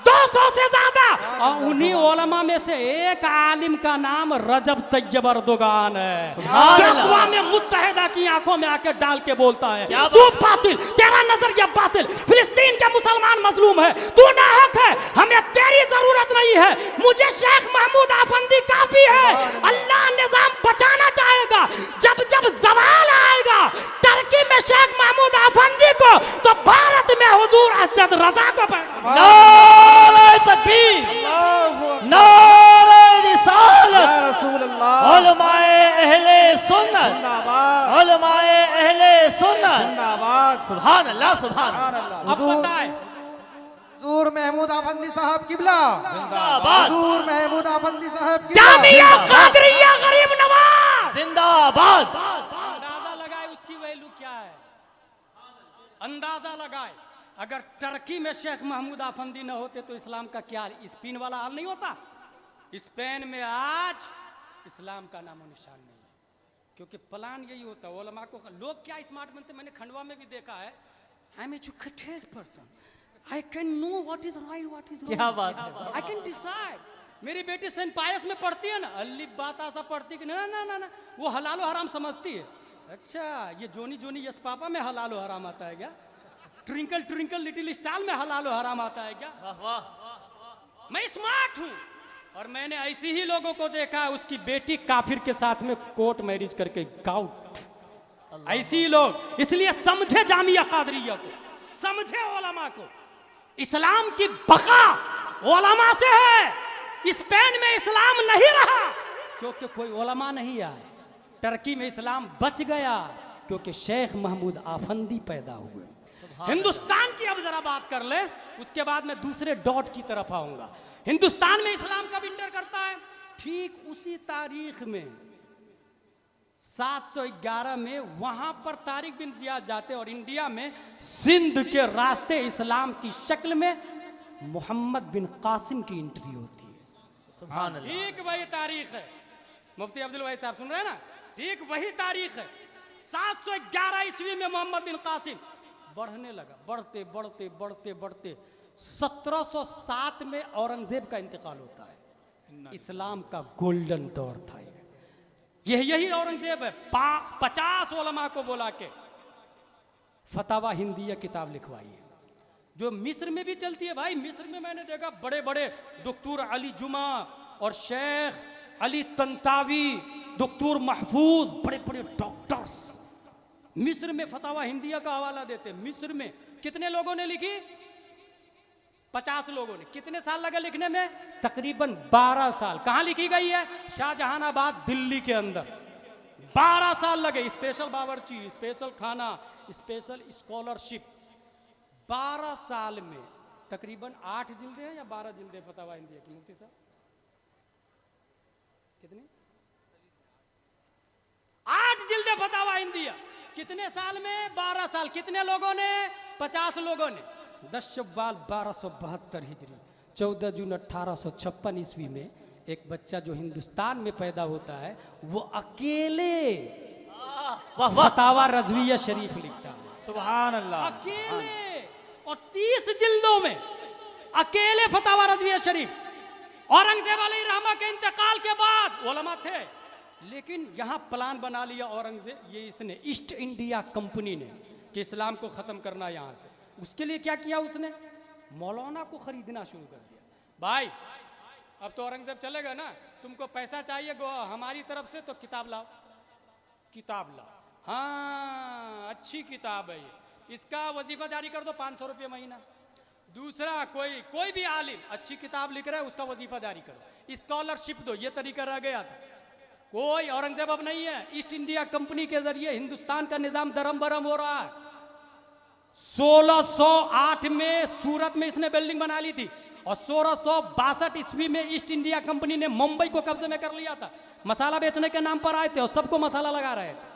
200 से ज्यादा। और उन्हीं उलमा में से एक आलिम का नाम रजब तैयब अर्दोगान है, जो अक़वाम मुत्तहिदा की आंखों में आके डाल के बोलता है तू बातिल, तेरा नजरिया बातिल, फिलिस्तीन के मुसलमान मजलूम है, तू नाहक है, हमें तेरी जरूरत नहीं है, मुझे शेख महमूद आफंदी काफी है। अल्लाह निजाम बचाना चाहेगा, जब जब ज़वाल आएगा टर्की में शेख महमूद आफंदी को, तो भारत में हुजूर अजद रजा को नारे तकबीर, नारे रिसालत, उलमाए अहले सुन्नत, उलमाए अहले सुन्नत, सुभान अल्लाह, सुभान अल्लाह। अब बताए हुजूर महमूद आफंदी साहब किबला, जिंदाबाद हुजूर महमूद आफंदी साहब किबला। जामिया कादरिया गरीब नवाज। जिंदाबाद। अंदाजा लगाए उसकी वैल्यू क्या है, अंदाजा लगाए। अगर टर्की में शेख महमूद आफंदी न होते तो इस्लाम का क्या स्पेन वाला हाल नहीं होता। स्पेन में आज इस्लाम का नामो निशान नहीं है, क्योंकि प्लान यही होता है उलमा को। लोग क्या स्मार्ट बनते, मैंने खंडवा में भी देखा है। I am educated person, I can know what is right what is wrong. क्या बात है। I can decide. मेरी बेटी सेंट पायस में पढ़ती है ना, अल्लिफ बात ऐसा पढ़ती कि ना ना ना ना, वो हलालो हराम समझती है। अच्छा, ये जोनी जोनी यस पापा में हलालो हराम आता है क्या? ट्विंकल ट्विंकल लिटिल स्टार में हलालो हराम आता है क्या? वाह वाह। मैं स्मार्ट हूं, और मैंने ऐसी ही लोगों को देखा है, उसकी बेटी काफिर के साथ में कोर्ट मैरिज करके गाउट। ऐसी ही लोग। इसलिए समझे जामिया कादरिया को, समझे उलमा को। इस्लाम की बका उलमा से है। स्पेन में इस्लाम नहीं रहा क्योंकि कोई उलमा नहीं आए। टर्की में इस्लाम बच गया क्योंकि शेख महमूद आफंदी पैदा हुए। हिंदुस्तान की अब जरा बात कर ले, उसके बाद मैं दूसरे डॉट की तरफ आऊंगा। हिंदुस्तान में इस्लाम कब इंटर करता है? ठीक उसी तारीख में 711 में वहां पर तारिक बिन जियाद जाते, और इंडिया में सिंध के रास्ते इस्लाम की शक्ल में मोहम्मद बिन कासिम की एंट्री होती है। सुभान अल्लाह। ठीक वही तारीख है। मुफ्ती अब्दुल वही साहब सुन रहे हैं ना? ठीक वही तारीख है। 711 ईस्वी में मोहम्मद बिन कासिम बढ़ने लगा, बढ़ते बढ़ते बढ़ते बढ़ते 1707 में औरंगजेब का इंतकाल होता है। इस्लाम का गोल्डन दौर था यही औरंगजेब है। 50 उलमा को बोला के फतावा हिंदिया किताब लिखवाई है, जो मिस्र में भी चलती है। भाई मिस्र में मैंने देखा बड़े बड़े डॉक्टर अली जुमा और शेख अली तंतावी, डॉक्टर महफूज, बड़े बड़े डॉक्टर्स मिस्र में फतावा हिंदिया का हवाला देते। मिस्र में कितने लोगों ने लिखी? 50 लोगों ने। कितने साल लगे लिखने में? तकरीबन 12 साल। कहां लिखी गई है? शाहजहानाबाद दिल्ली के अंदर। 12 साल लगे। स्पेशल बावर्ची, स्पेशल खाना, स्पेशल स्कॉलरशिप। 12 साल में तकरीबन 8 जिल्दे हैं या 12 जिल्दे फतावा हिंदिया की? मुफ्ती साहब कितनी? 8 जिल्दे फतावा हिंदिया। कितने साल में? 12 साल। कितने लोगों ने? 50 लोगों ने। 10 शव्वाल 1272 हिजरी, 14 जून 1856 ईस्वी में एक बच्चा जो हिंदुस्तान में पैदा होता है वो अकेले फतावा रज़विया शरीफ लिखता है। सुभान अल्लाह। अकेले, और 30 जिल्दों में अकेले फतावा रज़विया शरीफ। औरंगजेब अलैहिर्रहमा के इंतकाल के बाद उलमा थे, लेकिन यहां प्लान बना लिया औरंगजेब, ये इसने ईस्ट इंडिया कंपनी ने, कि इस्लाम को खत्म करना यहां से। उसके लिए क्या किया उसने? मौलाना को खरीदना शुरू कर दिया। भाई अब तो औरंगजेब चलेगा ना, तुमको पैसा चाहिए हमारी तरफ से, तो किताब लाओ, किताब लाओ। हाँ अच्छी किताब है ये, इसका वजीफा जारी कर दो 500 रुपये महीना। दूसरा कोई भी आलिम अच्छी किताब लिख रहा है, उसका वजीफा जारी करो, स्कॉलरशिप दो। ये तरीका रह गया था। कोई औरंगजेब अब नहीं है। ईस्ट इंडिया कंपनी के जरिए हिंदुस्तान का निजाम दरम बरम हो रहा है। 1608 में सूरत में इसने बिल्डिंग बना ली थी, और 1662 ईस्वी में ईस्ट इंडिया कंपनी ने मुंबई को कब्जे में कर लिया था। मसाला बेचने के नाम पर आए थे और सबको मसाला लगा रहे थे,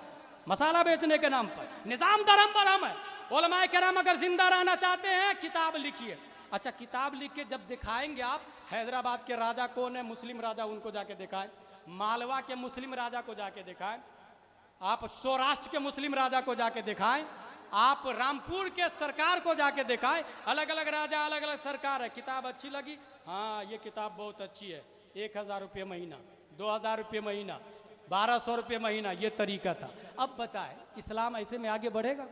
मसाला बेचने के नाम पर। निजाम दरम बरम है। उलमाए किराम अगर जिंदा रहना चाहते हैं, किताब लिखिए। अच्छा, किताब लिख के जब दिखाएंगे आप, हैदराबाद के राजा कौन है, मुस्लिम राजा, उनको जाके दिखाएं। मालवा के मुस्लिम राजा को जाके दिखाएं। आप सौराष्ट्र के मुस्लिम राजा को जाके दिखाएं। आप रामपुर के सरकार को जाके दिखाएं। अलग अलग राजा, अलग अलग सरकार है। किताब अच्छी लगी? हाँ ये किताब बहुत अच्छी है। 1000 रुपये महीना, 2000 रुपये महीना, 1200 रुपये महीना, ये तरीका था। अब बताए इस्लाम ऐसे में आगे बढ़ेगा?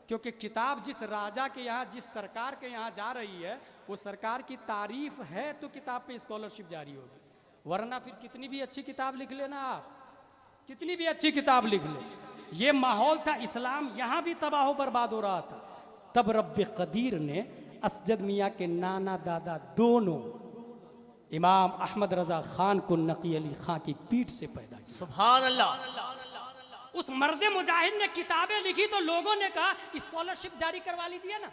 क्योंकि किताब जिस राजा के यहाँ, जिस सरकार के यहाँ जा रही है, वो सरकार की तारीफ है तो किताब पे स्कॉलरशिप जारी होगी। वरना फिर कितनी भी अच्छी किताब लिख लेना आप, कितनी भी अच्छी किताब लिख ले, ये माहौल था। इस्लाम यहाँ भी तबाह बर्बाद हो रहा था। तब रब्बे कदीर ने असजद मियाँ के नाना दादा दोनों इमाम अहमद रजा खान को नकी अली खां की पीठ से पैदा किया। सुभान अल्लाह। उस मर्द मुजाहिद ने किताबें लिखी तो लोगों ने कहा स्कॉलरशिप जारी करवा लीजिए ना,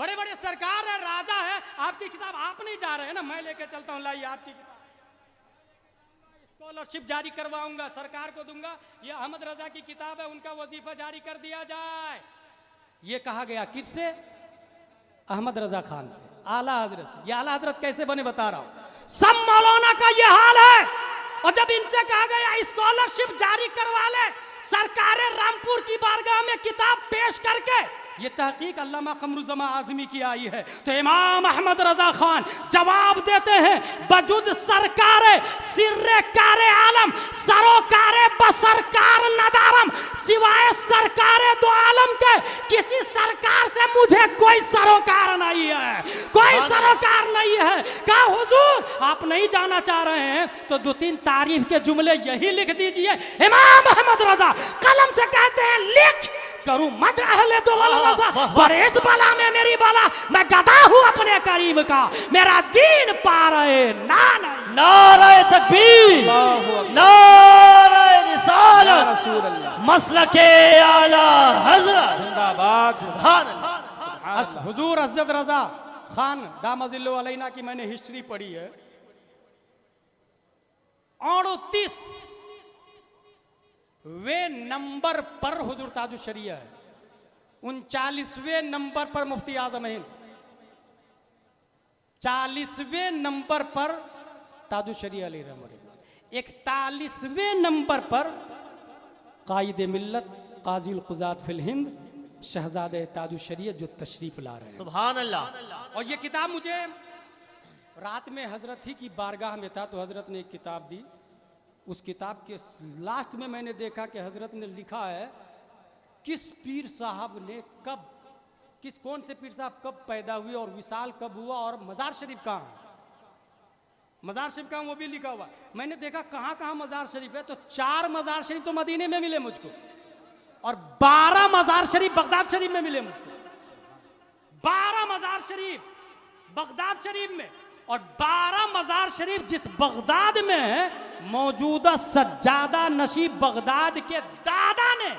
बड़े बड़े सरकार है, राजा है, आपकी किताब आप नहीं जा रहे हैं ना, मैं लेके चलता हूँ, लाइए आपकी किताब, स्कॉलरशिप जारी करवाऊंगा, सरकार को दूंगा, ये अहमद रजा की किताब है, उनका वजीफा जारी कर दिया जाए। ये कहा गया किससे? अहमद रजा खान से, आला हजरत से। ये आला हजरत कैसे बने बता रहा हूं, सब मौलाना का ये हाल है। और जब इनसे कहा गया स्कॉलरशिप जारी करवा ले, सरकार रामपुर की बारगाह में किताब पेश करके, ये तहकीक अल्लामा कमरुज़्ज़मा आज़मी की आई है, तो इमाम अहमद रजा खान जवाब देते हैं, बजुद सरकार सिर्रे कारे आलम सरोकारे बसरकार नदारम, सिवाय सरकारे दो आलम के किसी सरकार से मुझे कोई सरोकार नहीं है, कोई सरोकार नहीं है। कहा हुजूर आप नहीं जाना चाह रहे हैं तो 2-3 तारीफ के जुमले यही लिख दीजिए। इमाम अहमद रजा कलम से कहते हैं, लिख करूं मत अहले दो पर इस बला में मेरी बला, मैं गदा हूं अपने करीम का, मेरा दीन पा रहे ना नहीं। नारे तकबीर, नारे रिसालत, मसलके आला हजरत जिंदाबाद। सुभान अल्लाह। हुजूर हज़रत रजा खान दामजिल्लु अलैना की मैंने हिस्ट्री पढ़ी है। 38 वे नंबर पर हुजूर ताजुश शरिया है, 39वें नंबर पर मुफ्ती आजम हिंद, 40वें नंबर पर ताजुश शरिया अली रहमतुल्लाह, 41वें नंबर पर कायदे मिल्लत काजी क़ुज़ात फिल हिंद शहजादे ताजुश शरिया जो तशरीफ ला रहे हैं। सुभान अल्लाह। और ये किताब मुझे रात में हजरत ही की बारगाह में था तो हजरत ने एक किताब दी, उस किताब के लास्ट में मैंने देखा कि हजरत ने लिखा है किस पीर साहब ने कब, कौन से पीर साहब कब पैदा हुए और विसाल कब हुआ और मज़ार शरीफ कहाँ है, मज़ार शरीफ कहाँ वो भी लिखा हुआ। मैंने देखा कहाँ कहाँ मज़ार शरीफ है, तो 4 मज़ार शरीफ तो मदीने में मिले मुझको और 12 मज़ार शरीफ बगदाद शरीफ में मिले मुझको, 12 मज़ार शरीफ बगदाद शरीफ में, और 12 मज़ार शरीफ जिस बगदाद में है, मौजूदा सज्जादा नशीब बगदाद के दादा ने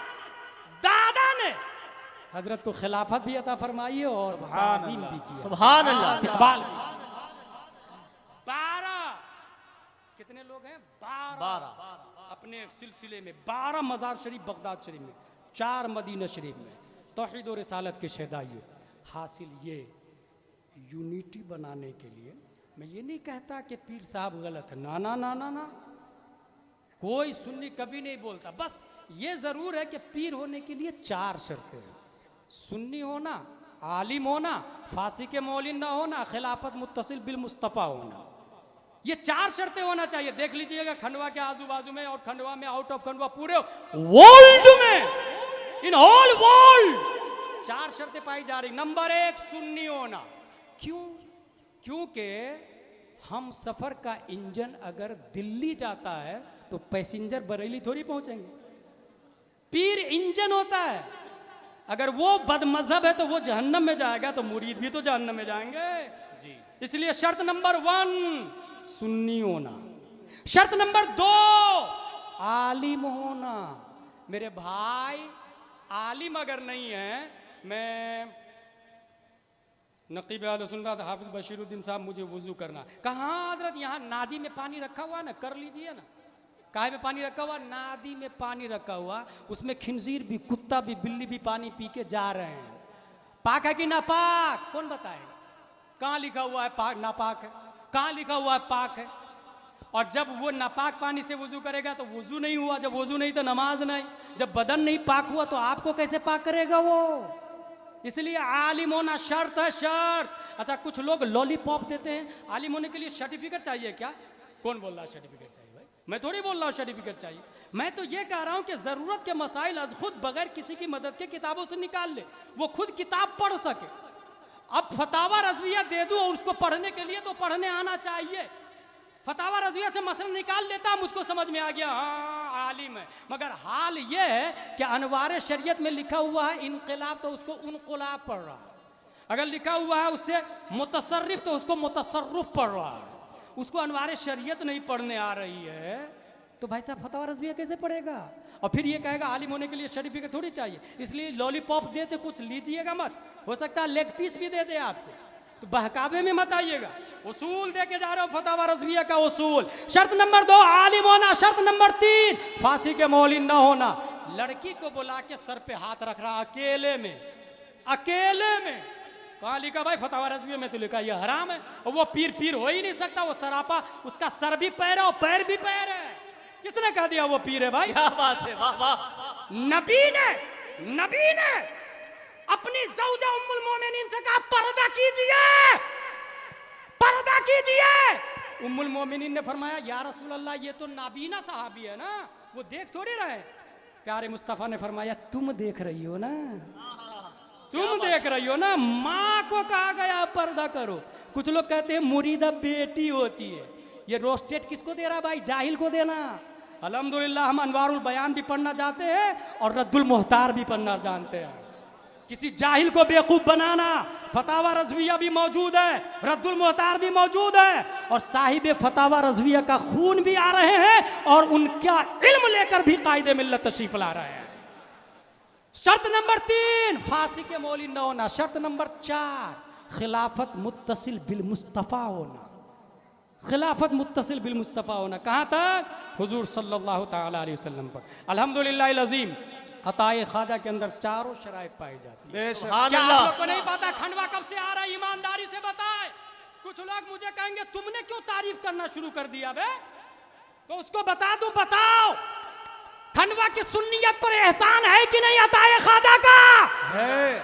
हजरत को खिलाफत भी अता फरमाई है और ताज़ीम भी किया। सुभान अल्लाह। इकबाल 12 कितने लोग हैं? 12 अपने सिलसिले में 12 मज़ार शरीफ बगदाद शरीफ में, 4 मदीना शरीफ में। तौहीद और रिसालत के शहदाइयों, हासिल ये यूनिटी बनाने के लिए मैं ये नहीं कहता कि पीर साहब गलत है, ना ना ना ना ना, कोई सुन्नी कभी नहीं बोलता। बस ये ज़रूर है कि पीर होने के लिए 4 शर्तें हैं, सुन्नी होना, आलिम होना, फांसी के मौलिन ना होना, खिलाफत मुत्तसिल बिल मुस्तफ़ा होना, ये 4 शर्तें होना चाहिए। देख लीजिएगा खंडवा के आजू बाजू में और खंडवा में, आउट ऑफ खंडवा, पूरे वर्ल्ड में, इन होल वर्ल्ड 4 शर्तें पाई जा रही। नंबर 1 सुन्नी होना। क्यों? क्योंकि हम सफर का इंजन अगर दिल्ली जाता है तो पैसेंजर बरेली थोड़ी पहुंचेंगे। पीर इंजन होता है, अगर वो बदमजहब है तो वो जहन्नम में जाएगा, तो मुरीद भी तो जहन्नम में जाएंगे जी। इसलिए शर्त नंबर 1 सुन्नी होना। शर्त नंबर 2 आलिम होना। मेरे भाई आलिम अगर नहीं है, मैं नकीब आले सुन्नत हाफिज बशीरुद्दीन साहब मुझे वुजू करना, कहाँ हजरत यहाँ नादी में पानी रखा हुआ है ना, कर लीजिए ना। काहे में पानी रखा हुआ? नादी में पानी रखा हुआ, उसमें खिंजीर भी, कुत्ता भी, बिल्ली भी पानी पी के जा रहे हैं। पाक है कि नापाक? कौन बताएगा? कहाँ लिखा हुआ है पाक नापाक है, कहाँ लिखा हुआ है पाक है? और जब वो नापाक पानी से वुजू करेगा तो वुजू नहीं हुआ, जब वुजू नहीं तो नमाज नहीं, जब बदन नहीं पाक हुआ तो आपको कैसे पाक करेगा वो? इसलिए आलिम होना शर्त है, शर्त। अच्छा, कुछ लोग लॉलीपॉप देते हैं, आलिम होने के लिए सर्टिफिकेट चाहिए क्या? कौन बोल रहा है सर्टिफिकेट चाहिए? भाई मैं थोड़ी बोल रहा हूँ सर्टिफिकेट चाहिए, मैं तो ये कह रहा हूँ कि ज़रूरत के मसाइल अज खुद बगैर किसी की मदद के किताबों से निकाल ले, वो खुद किताब पढ़ सके। अब फतावा रज़विया दे दूँ और उसको पढ़ने के लिए तो पढ़ने आना चाहिए। फतावा रज़विया से मसला निकाल लेता, मुझको समझ में आ गया, हाँ आलिम है। मगर हाल ये है कि अनवार शरीयत में लिखा हुआ है इनकलाब, तो उसको उनकलाब पढ़ रहा है। अगर लिखा हुआ है उससे मुतसर्रिफ, तो उसको मुतसर्रुफ पढ़ रहा है। उसको अनवार शरीयत नहीं पढ़ने आ रही है, तो भाई साहब फतवा रज़विया कैसे पढ़ेगा? और फिर ये कहेगा आलिम होने के लिए सर्टिफिकेट थोड़ी चाहिए, इसलिए लॉलीपॉप देते कुछ लीजिएगा मत, हो सकता है लेग पीस भी दे दे आपको, तो बहकावे में मत आइएगा। उसूल दे के जा रहे हो फतवा रज़विया का उसूल। शर्त नंबर 2 आलिम होना। शर्त नंबर 3 फांसी के मौलिन न होना। लड़की को बुला के सर पे हाथ रख रहा अकेले में, अकेले में। वहां लिखा भाई फतवा रज़विया में तो लिखा ये हराम है, और वो पीर हो ही नहीं सकता, वो सरापा, उसका सर भी पैर है और पैर भी पैर है। किसने कह दिया वो पीर है भाई? क्या बात है, वाह वाह। नबी ने अपनी ज़ौजा उम्मुल मोमिनीन से कहा पर्दा कीजिए, पर्दा कीजिए। उम्मुल मोमिनीन ने फरमाया या रसूल अल्लाह ये तो नाबीना सहाबी है ना, वो देख थोड़ी रहे। प्यारे मुस्तफ़ा ने फरमाया तुम देख रही हो ना, तुम देख रही हो ना, माँ को कहा गया पर्दा करो। कुछ लोग कहते हैं मुरीदा बेटी होती है, ये रोस्टेड किसको दे रहा भाई? जाहिल को देना। अल्हम्दुलिल्लाह हम अनवारुल बयान भी पढ़ना जानते हैं और रद्दुल मुख्तार भी पढ़ना जानते हैं। किसी जाहिल को बेवकूफ बनाना, फतावा रज़विया भी मौजूद है, रद्दुल मुख्तार भी मौजूद है, और साहिब फतावा रज़विया का खून भी आ रहे हैं और उनका इल्म लेकर भी कायदे मिल्लत तशरीफ ला रहे हैं। शर्त नंबर 3 फांसी के मौलिन न होना। शर्त नंबर 4 खिलाफत मुत्तसिल बिल मुस्तफ़ा होना। खिलाफत मुत्तसिल बिल मुस्तफ़ा होना। कहाँ तक? हुजूर सल्लल्लाहु ताला अलैहि वसल्लम पर। अल्हम्दुलिल्लाह अज़ीम अताए ख्वाजा के अंदर चारों शराइत पाई जाती है। क्या आप लोग को नहीं पता खंडवा कब से आ रहा है? ईमानदारी से बताए। कुछ लोग मुझे कहेंगे तुमने क्यों तारीफ करना शुरू कर दिया बे, तो उसको बता दूं, बताओ खंडवा की सुन्नियत पर एहसान है कि नहीं अताए ख्वाजा का? है।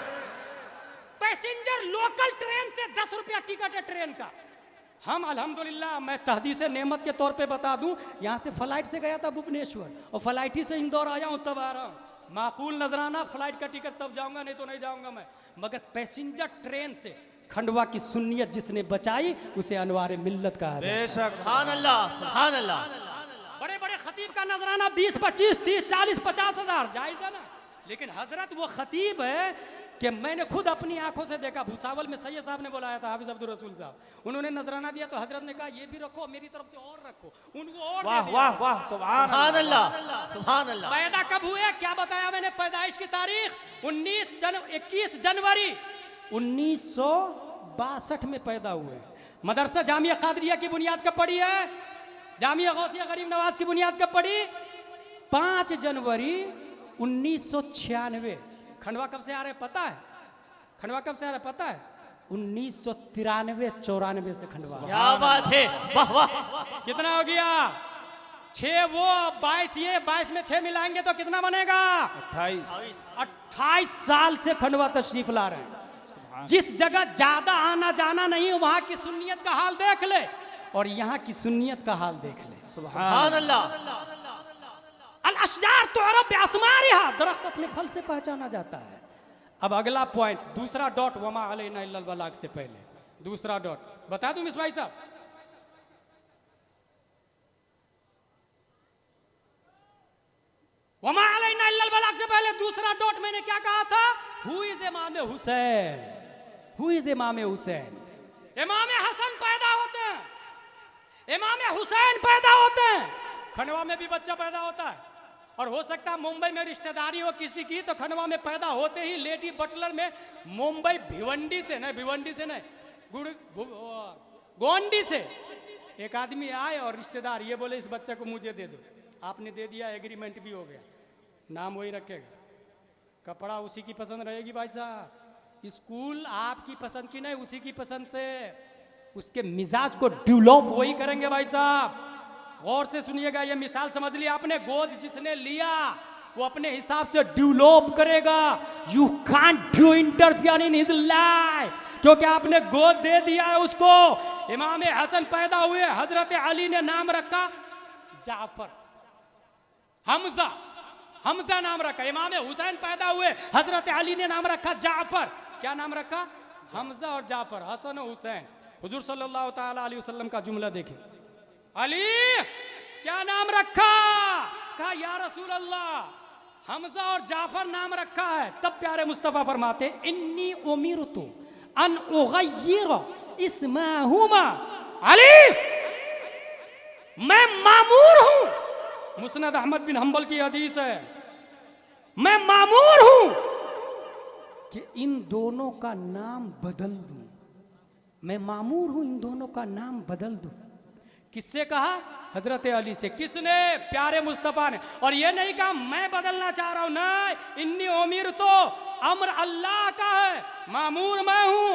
पैसेंजर लोकल ट्रेन से 10 रुपया टिकट है ट्रेन का। हम अल्हम्दुलिल्लाह, मैं तहदीस नेमत के तौर पे बता दूं, यहाँ से फ्लाइट से गया था भुवनेश्वर और फ्लाइट ही से इंदौर आया हूँ, तब आ रहा हूँ। माकूल नजराना, फ्लाइट का टिकट तब जाऊंगा, नहीं तो नहीं जाऊंगा मैं। मगर पैसेंजर ट्रेन से खंडवा की सुन्नियत जिसने बचाई उसे अनवारे मिल्लत कहा जाता है। सुभान अल्लाह, सुभान अल्लाह। बड़े बड़े खतीब का नजराना 20, 25, 30, 40, 50 हजार जायज है ना, लेकिन हजरत वो खतीब है कि मैंने खुद अपनी आंखों से देखा। भूसावल में सैयद साहब ने बुलाया था, हाफिज अब्दुल रसूल साहब, उन्होंने नजराना दिया तो हजरत ने कहा ये भी रखो, मेरी तरफ से और रखो, उनको और वाह दे दिया। वाह वाह सुभान सुभान अल्लाह, सुभान अल्लाह। पैदा कब हुए क्या बताया मैंने? पैदाइश की तारीख 21 जनवरी 1962 में पैदा हुए। मदरसा जामिया कादरिया की बुनियाद कब पड़ी है? जामिया गौसिया गरीब नवाज की बुनियाद कब पड़ी? 5 जनवरी 1996। खंडवा कब से आ रहे पता है? खंडवा कब से आ रहे पता है? 1993-94 से खंडवा। क्या बात है, वाह वाह। कितना हो गया? 6 वो 22, ये 22 में 6 मिलाएंगे तो कितना बनेगा? 28 साल से खंडवा तशरीफ ला रहे हैं। जिस जगह ज्यादा आना जाना नहीं वहां की सुन्नियत का हाल देख ले और यहाँ की सुन्नियत का हाल देख ले। सुभान अल्लाह। अल अशजार तुअरफ बिअस्मारिहा, दरख्त अपने फल से पहचाना जाता है। अब अगला पॉइंट, दूसरा डॉट, वमा अलैना इल्लल बलाग से पहले दूसरा डॉट बता दूं मिस भाई साहब। वमा अलैना इल्लल बलाग से पहले दूसरा डॉट मैंने क्या कहा था? Who is Imam Hussain? Who is Imam Hussain? इमाम हसन पैदा होते हैं, इमाम हुसैन पैदा होते हैं। खंडवा में भी बच्चा पैदा होता है और हो सकता है मुंबई में रिश्तेदारी हो किसी की तो खंडवा में पैदा होते ही लेडी बटलर में मुंबई भिवंडी से नहीं गोंडी से एक आदमी आए और रिश्तेदार ये बोले इस बच्चे को मुझे दे दो। आपने दे दिया, एग्रीमेंट भी हो गया, नाम वही रखेगा, कपड़ा उसी की पसंद रहेगी भाई साहब, स्कूल आपकी पसंद की नहीं उसी की पसंद से, उसके मिजाज को डेवलप वही करेंगे भाई साहब। गौर से सुनिएगा, ये मिसाल समझ लिया आपने। गोद जिसने लिया वो अपने हिसाब से डेवलप करेगा। You can't do interfere in his life, क्योंकि आपने गोद दे दिया है उसको। इमाम हसन पैदा हुए, हजरत अली ने नाम रखा जाफर, हमजा नाम रखा। इमाम हुसैन पैदा हुए, हजरत अली ने नाम रखा जाफर। क्या नाम रखा? हमजा और जाफर, हसन और हुसैन। हुजूर सल्लल्लाहु ताला अलैहि वसल्लम का जुमला देखें, अली क्या नाम रखा? कहा या रसूल अल्लाह हमजा और जाफर नाम रखा है। तब प्यारे मुस्तफा फरमाते इन्नी उमिरतु अन उगय्यिर इस्माहुमा, अली मैं मामूर हूं मुस्नद अहमद बिन हंबल की हदीस है, मैं मामूर हूं कि इन दोनों का नाम बदल दूं। मैं मामूर हूं इन दोनों का नाम बदल दूं। किससे कहा? हजरत अली से। किसने? प्यारे मुस्तफा ने। और ये नहीं कहा मैं बदलना चाह रहा हूं, नहीं, इन्नी उमीर तो अम्र अल्लाह का है, मामूर मैं हूं,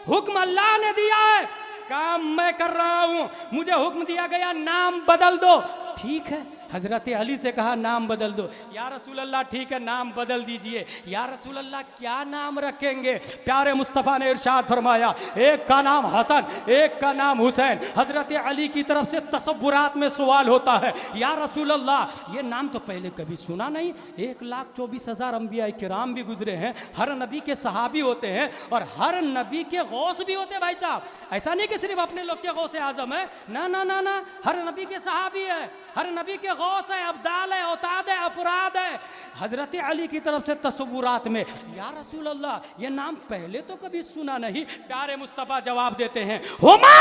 हुक्म अल्लाह ने दिया है, काम मैं कर रहा हूं, मुझे हुक्म दिया गया नाम बदल दो। ठीक है, हजरत अली से कहा नाम बदल दो। या रसूल अल्लाह ठीक है नाम बदल दीजिए। या रसूल अल्लाह क्या नाम रखेंगे? प्यारे मुस्तफ़ा ने इरशाद फरमाया, एक का नाम हसन, एक का नाम हुसैन। हजरत अली की तरफ से तसव्वुरात में सवाल होता है, या रसूल अल्लाह ये नाम तो पहले कभी सुना नहीं, 1,24,000 अंबिया किराम भी गुजरे हैं, हर नबी के सहाबी होते हैं और हर नबी के गौस भी होते हैं। भाई साहब, ऐसा नहीं कि सिर्फ अपने लोग के गौस आजम है, ना ना ना ना, हर नबी के सहाबी है, हर नबी के गौस है, अब्दाल है, औताद है, अफराद है। हजरत अली की तरफ से तसव्वुरात में, या रसूल अल्लाह ये नाम पहले तो कभी सुना नहीं। प्यारे मुस्तफ़ा जवाब देते हैं, हुमा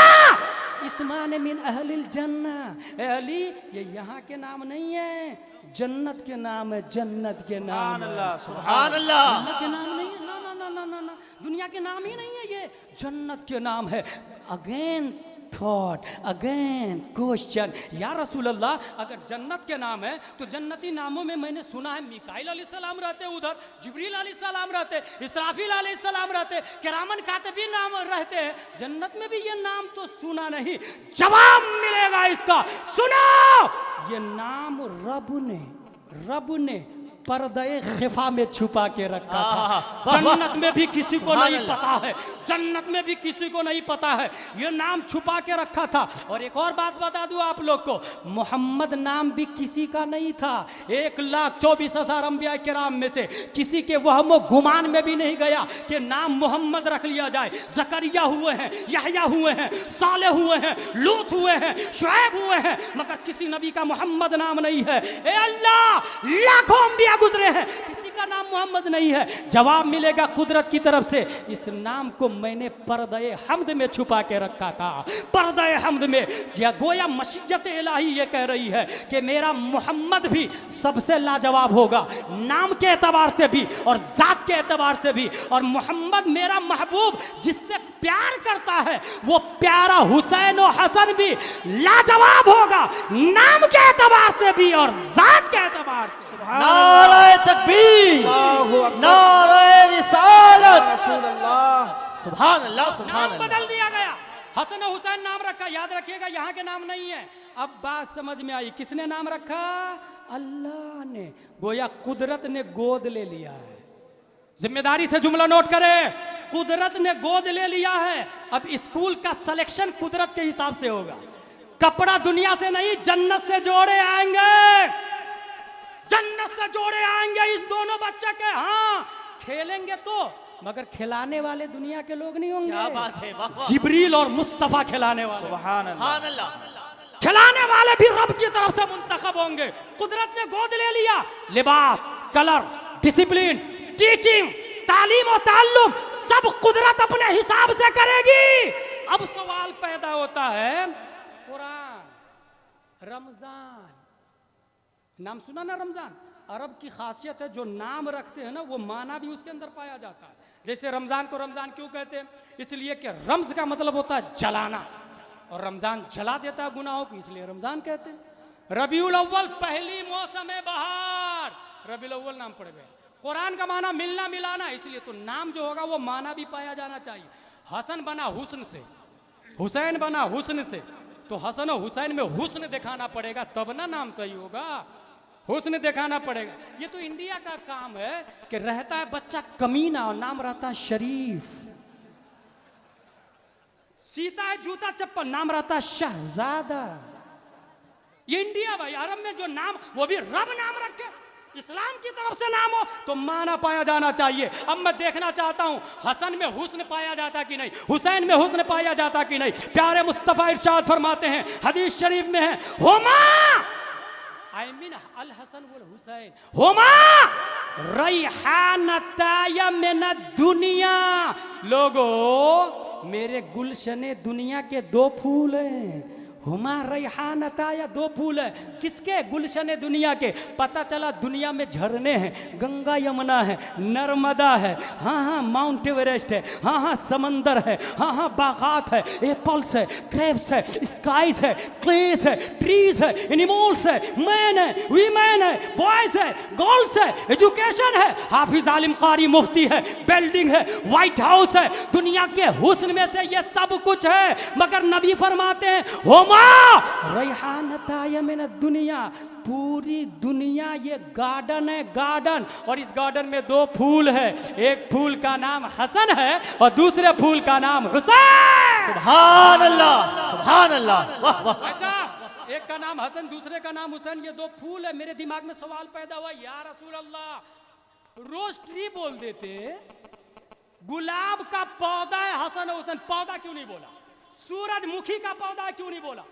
इस्मान मिन अहलिल जन्ना। ए अली ये यहाँ के नाम नहीं है, जन्नत के नाम है, जन्नत के नाम। सुभान अल्लाह। जन्नत के नाम नहीं है, ना ना ना ना ना ना, दुनिया के नाम ही नहीं है, ये जन्नत के नाम है। अगेन थॉट, अगेन क्वेश्चन, या रसूल अल्लाह अगर जन्नत के नाम है तो जन्नती नामों में मैंने सुना है मिकाइल अलैहिस्सलाम रहते उधर, जिब्रील अलैहिस्सलाम रहते, इसराफील अलैहिस्सलाम रहते, किरामन कातिबीन नाम रहते हैं, जन्नत में भी ये नाम तो सुना नहीं। जवाब मिलेगा इसका, सुनो, ये नाम रब ने पर्दे खिफा में छुपा के रखा था। जन्नत में भी किसी को नहीं पता है, जन्नत में भी किसी को नहीं पता है, ये नाम छुपा के रखा था। और एक और बात बता दूं आप लोग को, मोहम्मद नाम भी किसी का नहीं था। 1,24,000 अंबिया किराम में से किसी के वहमो गुमान में भी नहीं गया कि नाम मोहम्मद रख लिया जाए। जकरिया हुए हैं, यहया हुए हैं, साले हुए हैं, लूत हुए हैं, शुएब हुए हैं, मगर किसी नबी का मोहम्मद नाम नहीं है। ए अल्लाह, लाखों अंबिया गुजरे हैं, किसी का नाम मोहम्मद नहीं है। जवाब मिलेगा कुदरत की तरफ से, इस नाम को मैंने पर्दे हमद में छुपा के रखा था। पर्दे हमद में, या गोया मशीयत इलाही ये कह रही है कि मेरा मोहम्मद भी सबसे लाजवाब होगा, नाम के एतबार से भी और जात के एतबार से भी। और मोहम्मद मेरा महबूब जिससे प्यार करता है, वो प्यारा हुसैन और हसन भी लाजवाब होगा, नाम के एतबार से भी और जात के एतबार से। नारे तकबीर, नारे रिसालत, सुभान अल्लाह, सुभान नाम बदल दिया गया, हसन और हुसैन नाम रखा। याद रखिएगा यहाँ के नाम नहीं है। अब बात समझ में आई, किसने नाम रखा? अल्लाह ने। गोया कुदरत ने गोद ले लिया है। जिम्मेदारी से जुमला नोट करें, कुदरत ने गोद ले लिया है। अब स्कूल का सिलेक्शन कुदरत के हिसाब से होगा। कपड़ा दुनिया से नहीं, जन्नत से जोड़े आएंगे, जन्नत से जोड़े आएंगे इस दोनों बच्चे के। हाँ, खेलेंगे तो, मगर खिलाने वाले दुनिया के लोग नहीं होंगे। क्या बात है, जिब्रील और मुस्तफा खिलाने वाले, सुभान अल्लाह। खिलाने वाले भी रब की तरफ से मुंतखब होंगे। कुदरत ने गोद ले लिया। लिबास, कलर, डिसिप्लिन, टीचिंग, तालीम और ताल्लुम सब कुदरत अपने हिसाब से करेगी। अब सवाल पैदा होता है, कुरान, रमजान, नाम सुना ना रमजान? अरब की खासियत है, जो नाम रखते हैं ना वो माना भी उसके अंदर पाया जाता है। जैसे रमजान को रमजान क्यों कहते हैं? इसलिए कि रम्ज का मतलब होता है जलाना, और रमजान जला देता है गुनाहों को, इसलिए रमजान कहते हैं। रबीउल अव्वल पहली मौसम बहार, रबीउल अव्वल नाम पड़ गया। कुरान का माना मिलना मिलाना, इसलिए तो नाम जो होगा वो माना भी पाया जाना चाहिए। हसन बना हुस्न से, हुसैन बना हुस्न से, तो हसन और हुसैन में हुस्न दिखाना पड़ेगा, तब ना नाम सही होगा। हुस्न दिखाना पड़ेगा। ये तो इंडिया का काम है कि रहता है बच्चा कमीना और नाम रहता है शरीफ। सीता है जूता चप्पल, नाम रहता है शहजादा। ये इंडिया भाई। अरब में जो नाम, वो भी रब नाम रखे, इस्लाम की तरफ से नाम हो तो माना पाया जाना चाहिए। अब मैं देखना चाहता हूं हसन में हुस्न पाया जाता कि नहीं, हुसैन में हुस्न पाया जाता कि नहीं। प्यारे मुस्तफा इरशाद फरमाते हैं, हदीस शरीफ में है, हुमा आई मीन अल हसन वल हुसैन, हुमा रैहानताय मिन दुनिया। लोगो, मेरे गुलशने दुनिया के दो फूल हैं, हुमा रैहानता, या दो फूल है किसके? गुलशन दुनिया के। पता चला दुनिया में झरने हैं, गंगा यमुना है, नर्मदा है, हाँ हाँ माउंट एवरेस्ट है, हाँ हाँ समंदर है, हाँ हाँ बागात है, एप्पल्स है, क्रेप्स है, स्काइज है, क्लेस है, ट्रीज है, एनिमल्स है, मैन है, वीमेन है, बॉयज है, गर्ल्स है, एजुकेशन है, हाफिज आलिम कारी मुफ्ती है, बिल्डिंग है, व्हाइट हाउस है। दुनिया के हुस्न में से ये सब कुछ है, मगर नबी फरमाते हैं हुमा रैहानता मिन दुनिया, पूरी दुनिया ये गार्डन है, गार्डन। और इस गार्डन में दो फूल है, एक फूल का नाम हसन है और दूसरे फूल का नाम हुसैन। सुभान अल्लाह, सुभान अल्लाह, वाह वाह। ऐसा एक का नाम हसन, दूसरे का नाम हुसैन, ये दो फूल है। मेरे दिमाग में सवाल पैदा हुआ, या रसूल अल्लाह, रोज ट्री बोल देते, गुलाब का पौधा है हसन और हुसैन, पौधा क्यों नहीं बोला? सूरजमुखी का पौधा क्यों नहीं बोला?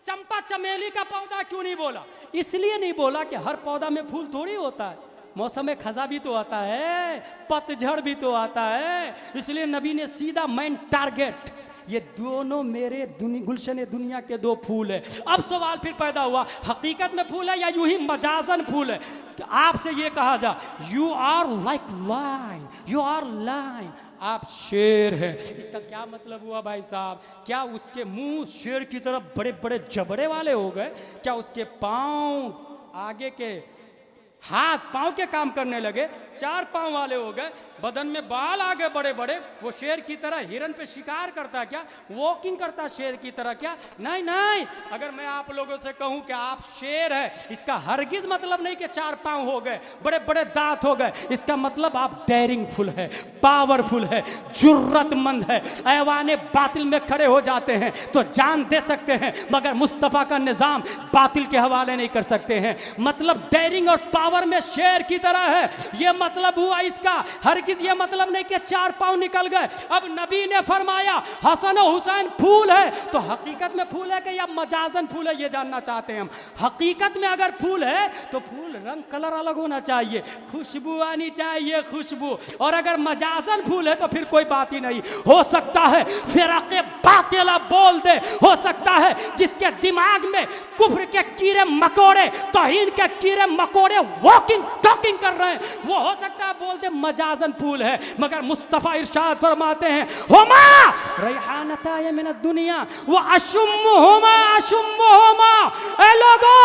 चंपा चमेली का पौधा क्यों नहीं बोला? इसलिए नहीं बोला कि हर पौधा में फूल थोड़ी होता है, मौसम में खजा भी तो आता है, पतझड़ भी तो आता है। इसलिए नबी ने सीधा मेन टारगेट, ये दोनों मेरे गुलशन दुनिया के दो फूल है। अब सवाल फिर पैदा हुआ, हकीकत में फूल है या यूं ही मजाजन फूल है? आपसे ये कहा जा, you are like lion, you are lion, आप शेर हैं। इसका क्या मतलब हुआ भाई साहब? क्या उसके मुंह शेर की तरफ बड़े बड़े जबड़े वाले हो गए? क्या उसके पांव आगे के हाथ पांव के काम करने लगे, चार पांव वाले हो गए, बदन में बाल आ गए बड़े बड़े? वो शेर की तरह हिरन पे शिकार करता क्या? वॉकिंग करता शेर की तरह क्या? नहीं नहीं। अगर मैं आप लोगों से कहूं कि आप शेर है, इसका हरगिज मतलब नहीं कि चार पांव हो गए, बड़े बड़े दांत हो गए। इसका मतलब आप डेयरिंगफुल है, पावरफुल है, जुर्रतमंद है, ऐवाने बातिल में खड़े हो जाते हैं तो जान दे सकते हैं, मगर मुस्तफ़ा का निज़ाम बातिल के हवाले नहीं कर सकते हैं। मतलब डेयरिंग और पावर में शेर की तरह है, ये मतलब हुआ इसका। हरगिज ये मतलब नहीं कि चार पांव निकल गए। अब नबी ने फरमाया हसन और हुसैन फूल है, तो हकीकत में फूल है कि या मजाजन फूल है, ये जानना चाहते हैं हम। हकीकत में अगर फूल है तो फूल रंग कलर अलग होना चाहिए, खुशबू आनी चाहिए, खुशबू। और अगर मजाजन फूल है तो फिर कोई बात ही नहीं। हो सकता है फिराके बातिला बोल दे, हो सकता है जिसके दिमाग में कुफ्र के कीड़े मकोड़े, तौहीन के कीड़े मकोड़े वॉकिंग टॉकिंग कर रहे हैं, वो हो सकता है बोल दे मजाजन फूल है। मगर मुस्तफा इरशाद फरमाते हैं हुमा रैहानता मिन दुनिया व अशुम्मुहुमा अशुम्मुहुमा। ए लोगो,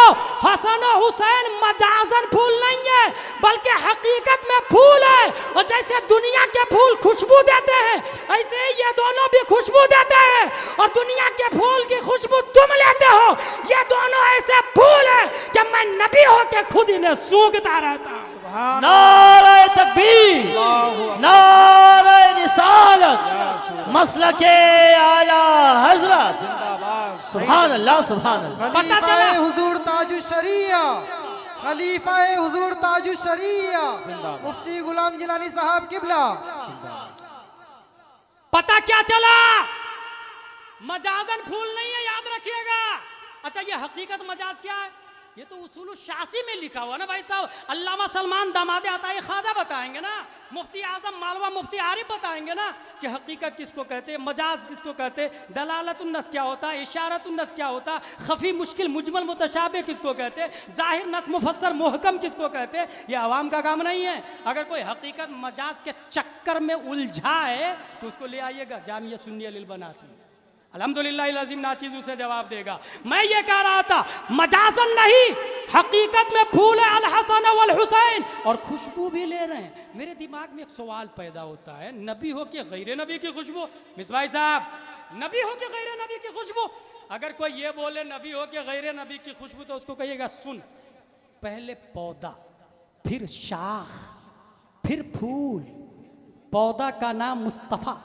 हसन और हुसैन मजाजन फूल नहीं है, बल्कि हकीकत में फूल है। और जैसे दुनिया के फूल खुशबू देते हैं, ऐसे ही ये दोनों भी खुशबू देते हैं। और दुनिया के फूल की खुशबू तुम लेते हो, ये दोनों ऐसे फूल है कि मैं नबी होके खुद इन्हें सूंघता रहता हूं। नारे तकबीर, नारे रिसालत, मसलके आला हजरत, सुभान अल्लाह, सुभान अल्लाह। पता चला हुजूर ताजुश शरिया, खलीफा हुजूर ताजुश शरिया, मुफ्ती गुलाम जिलानी साहब किबला। पता क्या चला? मजाजन फूल नहीं है, याद रखिएगा। अच्छा, ये हकीकत मजाज क्या है? ये तो उसूल शासी में लिखा हुआ ना भाई साहब। अल्लामा सलमान दामादे अताए ख्वाजा बताएंगे ना, मुफ्ती आजम मालवा मुफ्ती आरिफ बताएंगे ना कि हकीकत किसको कहते हैं, मजाज किसको कहते हैं, दलालतुन्नस क्या होता है, इशारतुन्नस क्या होता है, खफी मुश्किल मुजमल मुतशाबे किसको कहते हैं, जाहिर नस मुफस्सर मुहकम किसको कहते हैं। ये आवाम का काम नहीं है। अगर कोई हकीकत मजाज के चक्कर में उलझाए तो उसको ले आइएगा जामिया सुन्निया लिल बनाती है, अल्हम्दुलिल्लाह अज़ीम नाचीज उसे जवाब देगा। मैं ये कह रहा था मजाजन नहीं, हकीकत में फूल है अल हसन वल हुसैन, और खुशबू भी ले रहे हैं। मेरे दिमाग में एक सवाल पैदा होता है, नबी हो के गैर नबी की खुशबू? मिसबाई साहब, नबी हो के गैर नबी की खुशबू? अगर कोई ये बोले नबी हो के गैर नबी की खुशबू, तो उसको कहिएगा सुन, पहले पौधा, फिर शाख, फिर फूल। पौधा का नाम मुस्तफ़ा,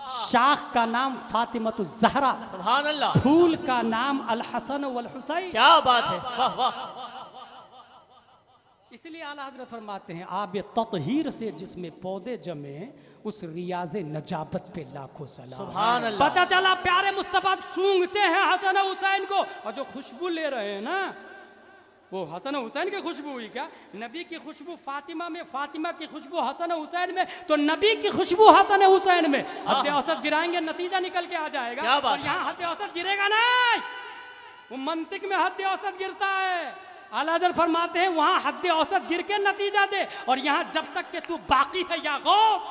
शाख का नाम फातिमतु ज़हरा, सुभान अल्लाह, फूल का नाम अल हसन वल हुसैन। क्या बात है, वाह वाह। इसलिए आला हजरत फरमाते हैं आब ततहीर से जिसमें पौधे जमे, उस रियाज नजाबत पे लाखों सलाम। सुभान अल्लाह। पता चला प्यारे मुस्तफा सूंघते हैं हसन हुसैन को, और जो खुशबू ले रहे हैं ना, वो हसन हुसैन की खुशबू हुई क्या? नबी की खुशबू फातिमा में, फातिमा की खुशबू हसन हुसैन में, तो नबी की खुशबू हसन हुसैन में। हद औसत गिराएंगे, नतीजा निकल के आ जाएगा। क्या बात और यहाँ हद औसत गिरेगा नहीं, वो मंतिक में हद औसत गिरता है। आला हज़रत फरमाते हैं वहां हद औसत गिर के नतीजा दे, और यहाँ जब तक के तू बाकी है या गौस,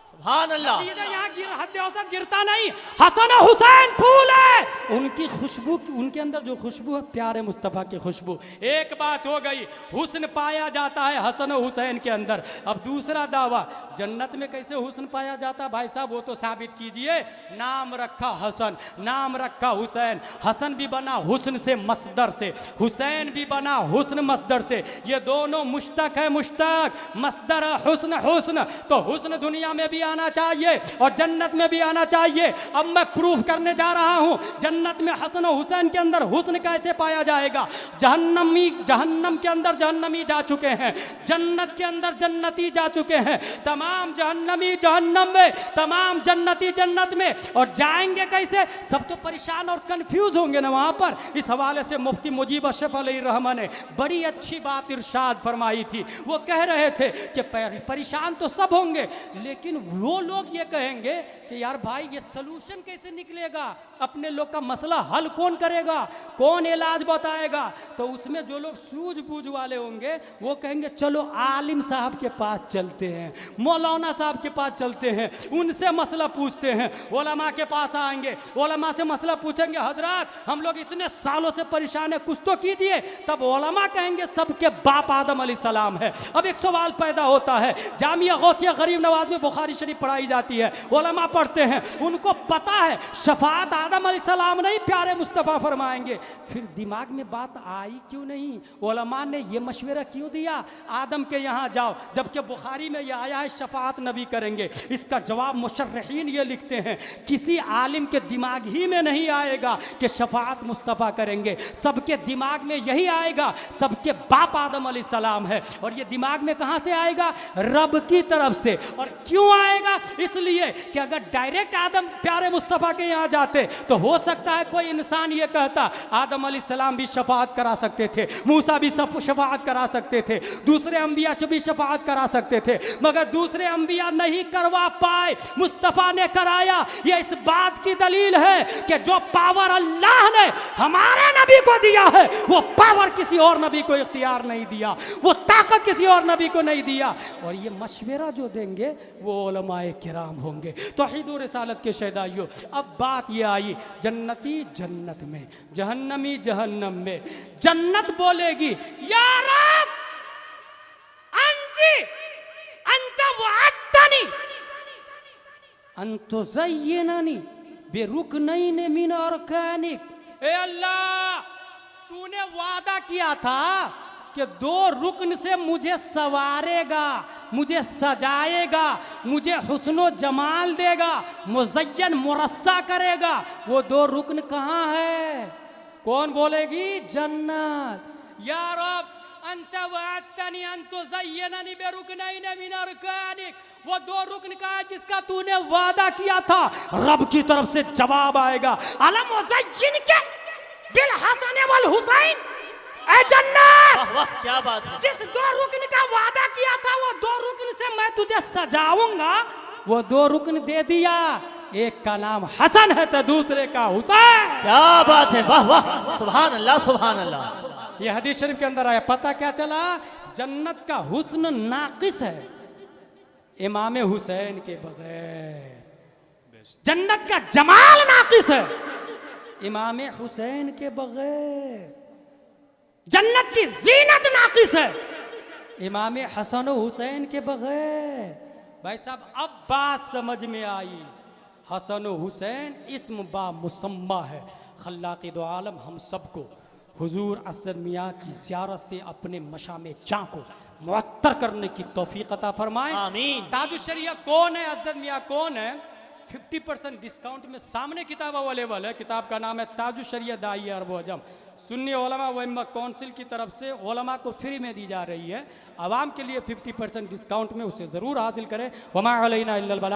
सुभान अल्लाह। यहाँ हद औसत गिरता नहीं। हसन हुसैन फूल है, उनकी खुशबू, उनके अंदर जो खुशबू है प्यारे मुस्तफ़ा की खुशबू। एक बात हो गई, हुस्न पाया जाता है हसन हुसैन के अंदर। अब दूसरा दावा, जन्नत में कैसे हुस्न पाया जाता भाई साहब, वो तो साबित कीजिए। नाम रखा हसन, नाम रखा हुसैन, हसन भी बना हुस्न से मसदर से, हुसैन भी बना हुस्न मसदर से। ये दोनों मुश्तक है, मुश्तक मसदर है हुस्न, हुस्न। तो हुस्न दुनिया में भी आना चाहिए और जन्नत में भी आना चाहिए। अब मैं प्रूफ करने जा रहा हूं, जन्नत में हसन और हुसैन के अंदर हुस्न कैसे पाया जाएगा। जहन्नम के अंदर जहन्नमी जा चुके हैं, जन्नत के अंदर जन्नती जा चुके हैं। तमाम जहन्नमी जहन्नम में, तमाम जन्नती जन्नत में, और जाएंगे कैसे? सब तो परेशान और कंफ्यूज होंगे ना वहां पर। इस हवाले से मुफ्ती मुजीब अशरफ अलैहि रहमान ने बड़ी अच्छी बात इरशाद फरमाई थी। वो कह रहे थे कि परेशान तो सब होंगे, लेकिन वो लोग ये कहेंगे कि यार भाई ये सलूशन कैसे निकलेगा, अपने लोग का मसला हल कौन करेगा, कौन इलाज बताएगा। तो उसमें जो लोग सूझबूझ वाले होंगे वो कहेंगे चलो आलिम साहब के पास चलते हैं, मौलाना साहब के पास चलते हैं, उनसे मसला पूछते हैं। उलमा के पास आएंगे, उलमा से मसला पूछेंगे, हजरत हम लोग इतने सालों से परेशान है, कुछ तो कीजिए। तब उलमा कहेंगे सबके बाप आदम अलैहिस्सलाम है। अब एक सवाल पैदा होता है, जामिया गौसिया गरीब नवाज में बुखारी शरीफ पढ़ाई जाती है, उलमा पढ़ते हैं, उनको पता है शफाअत आदम अलैहिस्सलाम नहीं प्यारे मुस्तफ़ा फरमाएंगे। फिर दिमाग में बात आई क्यों नहीं, उलमा ने ये मशवरा क्यों दिया आदम के यहाँ जाओ, जबकि बुखारी में ये आया है शफाअत नबी करेंगे। इसका जवाब मुशर्रहीन ये लिखते हैं, किसी आलिम के दिमाग ही में नहीं आएगा कि शफाअत मुस्तफ़ा करेंगे। सबके दिमाग में यही आएगा सबके बाप आदम अलैहिस्सलाम है। और ये दिमाग में कहाँ से आएगा? रब की तरफ से। और क्यों आएगा? इसलिए कि अगर डायरेक्ट आदम प्यारे मुस्तफ़ा के यहाँ जाते तो हो सकता है कोई इंसान ये कहता आदम अलैहिस्सलाम भी शफाअत करा सकते थे, मूसा भी शफाअत करा सकते थे, दूसरे अंबिया से भी शफाअत करा सकते थे, मगर दूसरे अंबिया नहीं करवा पाए, मुस्तफ़ा ने कराया। ये इस बात की दलील है कि जो पावर अल्लाह ने हमारे नबी को दिया है वो पावर किसी और नबी को इख्तियार नहीं दिया, वो ताकत किसी और नबी को नहीं दिया। और ये मशवरा जो देंगे वो उलमाए किराम होंगे, तौहीद और रिसालत के शहदाइयों। अब बात ये आई, जन्नती जन्नत में, जहन्नमी जहन्नम में। जन्नत बोलेगी या रब अंत वअदतनी अन तुज़य्यिननी बिरुकनैन मिन अरकानिक। ए अल्लाह, तूने वादा किया था कि 2 रुकन से मुझे सवारेगा, मुझे सजाएगा, मुझे हुस्नो जमाल देगा, मुज़य्यन मुरस्सा करेगा। वो 2 रुकन कहाँ है? कौन बोलेगी? जन्नत। या रब अंत वअदतनी अन तुज़य्यिननी बिरुकनैन मिन अरकानिक। वो 2 रुकन का है जिसका तूने वादा किया था। रब की तरफ से जवाब आएगा, अलम मुज़य्यिन के बिल हसन वल हुसैन। ऐ जन्नत, वाह वाह क्या बात है। जिस 2 रुकन का वादा किया था वो 2 रुकन से मैं तुझे सजाऊंगा, वो 2 रुकन दे दिया। एक का नाम हसन है तो दूसरे का हुसैन। क्या बात है, वाह वाह सुभान अल्लाह सुभान अल्लाह। ये हदीस शरीफ के अंदर आया। पता क्या चला? जन्नत का हुस्न नाकिस है इमाम हुसैन के बगैर, जन्नत का जमाल नाकिस है इमाम हुसैन के बगैर, जन्नत की जीनत नाकिस है इमाम हसन हुसैन के बगैर। भाई साहब अब बात समझ में आई। हसन हुसैन इस्म बा मुसम्मा है। खल्लाक़ दो आलम हम सबको हुजूर असद मियाँ की ज़ियारत से अपने मशामे चाँ को मुअत्तर करने की तौफीक अता फरमाए, आमीन। ताजुश शरिया कौन है? असद मियाँ कौन है? 50% डिस्काउंट में सामने किताब अवेलेबल है। किताब का नाम है ताजुश शरिया दाई अरब अजम। सुन्नी उलमा व काउंसिल की तरफ से उलमा को फ्री में दी जा रही है। आवाम के लिए 50% डिस्काउंट में उसे ज़रूर हासिल करें। वमा अलैना इल्लल बलाग।